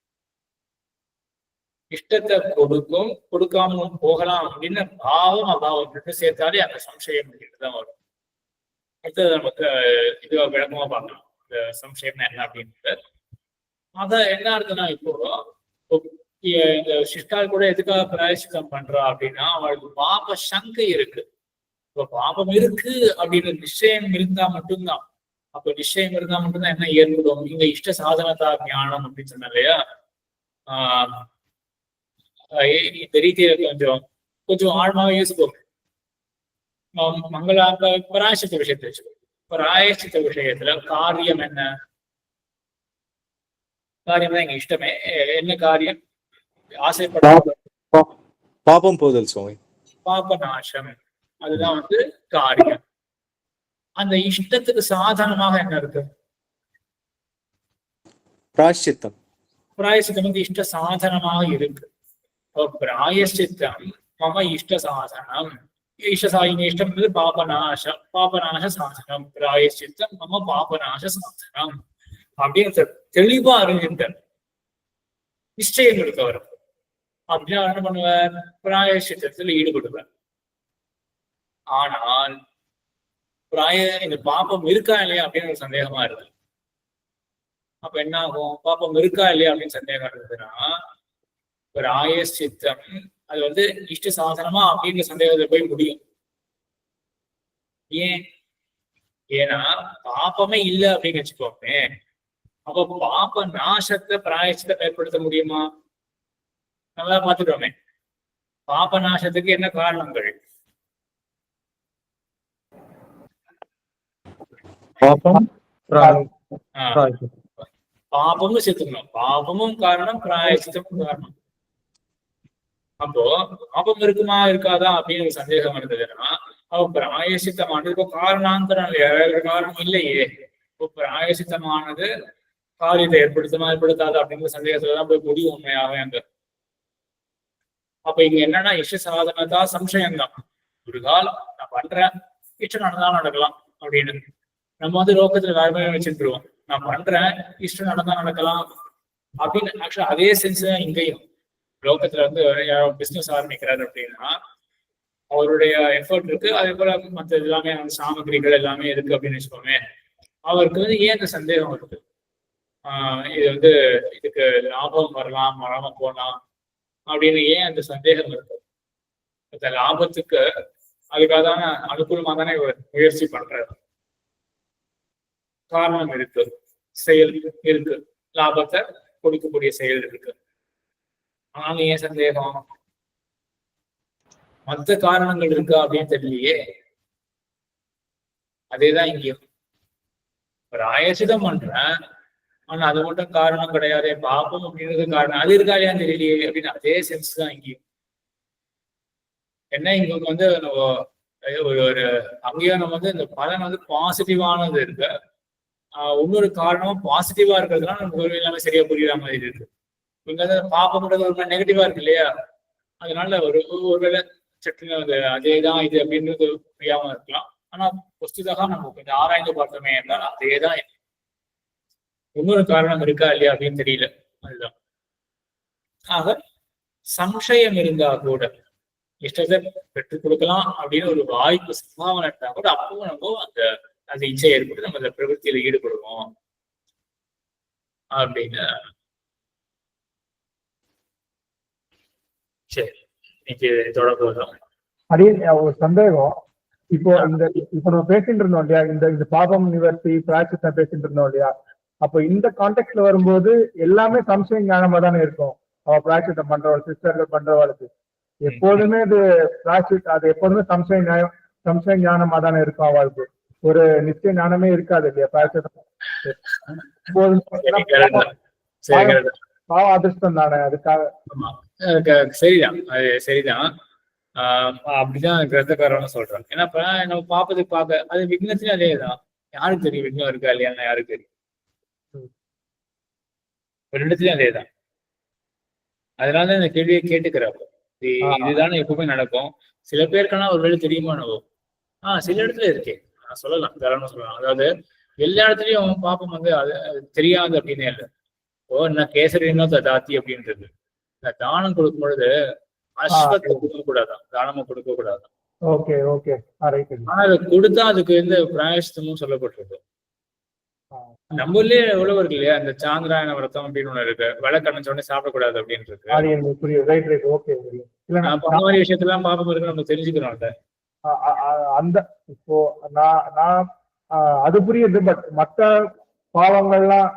இஷ்டத்தை கொடுக்கும், கொடுக்காமலும் போகலாம் அப்படின்னு பாவம் அபாவம் ரெண்டு சேர்த்தாலே அந்த சம்சயம் தான் வரும். அடுத்தது நமக்கு இதுவா விளக்கமா பார்க்கலாம் இந்த சம்சயம்னா என்ன அப்படின்றது. அத என்ன இருக்குன்னா, இப்போ இந்த சிஷ்டால் கூட எதுக்காக பிராயசித்தம் பண்றா அப்படின்னா அவளுக்கு பாப சங்கை இருக்கு. இப்போ பாபம் இருக்கு அப்படின்னு நிச்சயம் இருந்தா மட்டும்தான். அப்போ நிச்சயம் இருந்தா மட்டும்தான் என்ன ஏற்படும், இங்க இஷ்ட சாதனதா ஞானம் அப்படின்னு சொன்ன இல்லையா. இந்த ரீதியில கொஞ்சம் ஆழமாக யோசிப்போம். மங்கள பராயசித்த விஷயத்தை வச்சுக்கோங்க. பராயசித்த விஷயத்துல காரியம் என்ன? காரியம் தான் எங்க இஷ்டமே. என்ன காரியம்? ஆசைப்பட பாபம் போதல் சுவாமி, பாப நாசம், அதுதான் காரியம். அந்த இஷ்டத்துக்கு சாதனமாக என்ன இருக்கு? பிராயஷ்சித்தம். பிராயசித்தம் இஷ்ட சாதனமாக இருக்கு. பிராயசித்தம் மம இஷ்ட சாதனம். இஷ்டம் பாபநாசம், பாபநாச சாதனம். பிராயசித்தம் மம பாபநாச சாதனம் அப்படின்னு தெளிவா அறிஞ்சிட்டார். நிச்சயம் இருக்கவர் அப்படின்னா என்ன பண்ணுவார்? பிராயசித்தத்தில் ஈடுபடுவார். ஆனால் இந்த பாப்பம் இருக்கா இல்லையா அப்படின்னு ஒரு சந்தேகமா இருக்கு. அப்ப என்ன ஆகும்? பாப்பம் இருக்கா இல்லையா அப்படின்னு சந்தேகம் இருந்ததுன்னா பிராயசித்தம் அது இஷ்ட சாதனமா அப்படின்ற சந்தேகத்துல போய் முடியும். ஏன்னா பாப்பமே இல்லை அப்படின்னு வச்சுக்கோமே. அப்போ பாப்ப நாசத்தை பிராயசித்தம் ஏற்படுத்த முடியுமா? நல்லா பார்த்துட்டோமே. பாப்ப நாசத்துக்கு என்ன காரணங்கள்? பாபமும் சேர்த்துக்கணும். பாபமும் காரணம், பிராயசித்தமும் காரணம். அப்போ பாபம் இருக்குமா இருக்காதா அப்படின்னு ஒரு சந்தேகம் இருந்ததுன்னா அப்போ பிராயசித்தமானது இப்போ காரணாந்தரம் காரணம் இல்லையே. இப்போ பிராயசித்தமானது காரியத்தை ஏற்படுத்துமா ஏற்படுத்தாது அப்படிங்கிற சந்தேகத்துலதான் போய் முடியும் உண்மையாவே அங்க. அப்ப இங்க என்னன்னா இஷ்ட சாதனதா சம்சயம்தான். ஒரு காலம் நான் பண்றேன், இஷ்டம் நடந்தாலும் நடக்கலாம் அப்படின்னு நம்ம லோகத்துல வேற மாதிரி வச்சுருவோம். நான் பண்றேன், இஷ்டம் நடந்தா நடக்கலாம் அப்படின்னு. ஆக்சுவலா அதே சென்ஸ் தான் இங்கேயும். லோகத்துல பிசினஸ் ஆரம்பிக்கிறாரு அப்படின்னா அவருடைய எஃபர்ட் இருக்கு, அதே போல மற்ற எல்லாமே சாமகிரிகள் எல்லாமே இருக்கு அப்படின்னு வச்சுக்கோமே. அவருக்கு ஏன் அந்த சந்தேகம் வருது? இது இதுக்கு லாபம் வரலாம், வராம போகலாம் அப்படின்னு ஏன் அந்த சந்தேகம் இருக்கு? அந்த லாபத்துக்கு அதுக்காக தானே அனுகூலமா தானே முயற்சி பண்றாரு. காரணம் இருக்கு, செயல் இருக்கு, லாபத்தை கொடுக்கக்கூடிய செயல் இருக்கு. ஆனாலும் ஏன் சந்தேகம்? மற்ற காரணங்கள் இருக்கா அப்படின்னு தெரியலையே. அதேதான் இங்கேயும். பிராயசித்தம் பண்றேன், ஆனா அது மட்டும் காரணம் கிடையாது. பாப்பம் அப்படின்றது காரணம், அது இருக்கா இல்லையான்னு தெரியலையே அப்படின்னு அதே சென்ஸ் தான் இங்கேயும். என்ன இங்க ஒரு அங்கேயும் நம்ம இந்த பலன் பாசிட்டிவானது இருக்கு. இன்னொரு காரணமும் பாசிட்டிவா இருக்கிறதுனால நமக்கு எல்லாமே சரியா புரியுற மாதிரி இருக்கு. இங்க பாப்பம்ன்றது ஒரு நெகட்டிவா இருக்கு இல்லையா? அதனால ஒருவேளை சட்டுன்னு அதேதான் இது அப்படின்றது புரியாம இருக்கலாம். ஆனா பொஸ்துதாக நம்ம கொஞ்சம் ஆராய்ந்து பார்த்தோமே என்றால் அதேதான். இன்னொரு காரணம் இருக்கா இல்லையா அப்படின்னு தெரியல. அதுதான். ஆக சம்சயம் இருந்தா கூட இஷ்டத்தை பெற்றுக் கொடுக்கலாம் அப்படின்னு ஒரு வாய்ப்பு சம்பாவனை இருந்தா கூட அப்பவும் நம்ம அந்த இச்சை ஏற்பட்டு நம்ம அந்த பிரவൃத்தியில ஈடுபடுவோம் அப்படின்னு. சரி, இன்னைக்கு தொடர்பு அதே ஒரு சந்தேகம். இப்போ நம்ம பேசிட்டு இருந்தோம் இல்லையா, இந்த பாபம் நிவர்த்தி பிராயசித்தம் பேசிட்டு இருந்தோம் இல்லையா? அப்போ இந்த கான்டெக்ட்ல வரும்போது எல்லாமே சம்சய ஞானமா தானே இருக்கும். அவ பிராயசித்தம் பண்றவள், சிஸ்டர்கள் பண்றவாளுக்கு எப்போதுமே அது எப்போதுமே சம்சய ஞானமா தானே இருக்கும். அவளுக்கு ஒரு நிச்சய ஞானமே இருக்காது இல்லையா? பிராயசித்தம் பாவ அதிர்ஷ்டம் தானே. அதுக்காக சரிதான், அது சரிதான். அப்படிதான் கிரந்தக்காரன்னு சொல்றாங்க. ஏன்னா இப்ப நம்ம பாப்பதுக்கு பார்க்க அது விக்னத்திலயும் அதேதான். யாருக்கு தெரியும் விக்னம் இருக்கா இல்லையான்னு யாருக்கு தெரியும்? ரெண்டுத்துலயும் அதேதான். அதனாலதான் இந்த கேள்வியை கேட்டுக்கிறாங்க. இதுதானே எப்பவுமே நடக்கும். சில பேருக்கான ஒரு வேலை தெரியுமா நம்ம சில இடத்துல இருக்கே நான் சொல்லலாம், தாராளமா சொல்லலாம். அதாவது எல்லா இடத்துலயும் பாப்பம் வந்து அது தெரியாது அப்படின்னே இல்லை. நான் கேசரினோ தாத்தி அப்படின்றது தானம் கொடுக்கும் பொழுது அஸ்வத்தை கொடுக்க கூடாதான், தானமா கொடுக்க கூடாதான். Okay okay. ஆனா அதை கொடுத்தா அதுக்கு எந்த பிராயஷ்டமும் சொல்லப்பட்டிருக்கு. நம்ம ஊர்லயே எவ்வளவு இருக்கு இல்லையா, அந்த சாந்திராயண விரதம் அப்படின்னு ஒண்ணு இருக்கு, விளக்கு அணைச்ச உடனே சாப்பிடக்கூடாது அப்படின்னு இருக்கு. அந்த மாதிரி விஷயத்தெல்லாம் பாப்பம் இருக்கு, நம்ம தெரிஞ்சுக்கிறோம்ல. அந்த இப்போ நான் அது புரியுது. பட் மத்த பாவங்கள்லாம்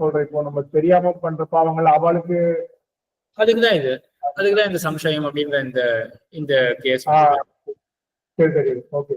சொல்றேன். இப்போ நம்ம தெரியாம பண்ற பாவங்கள் அவளுக்கு அதுக்குதான் இந்த சம்சயம் அப்படின்ற இந்த கேஸ். சரி சரி ஓகே.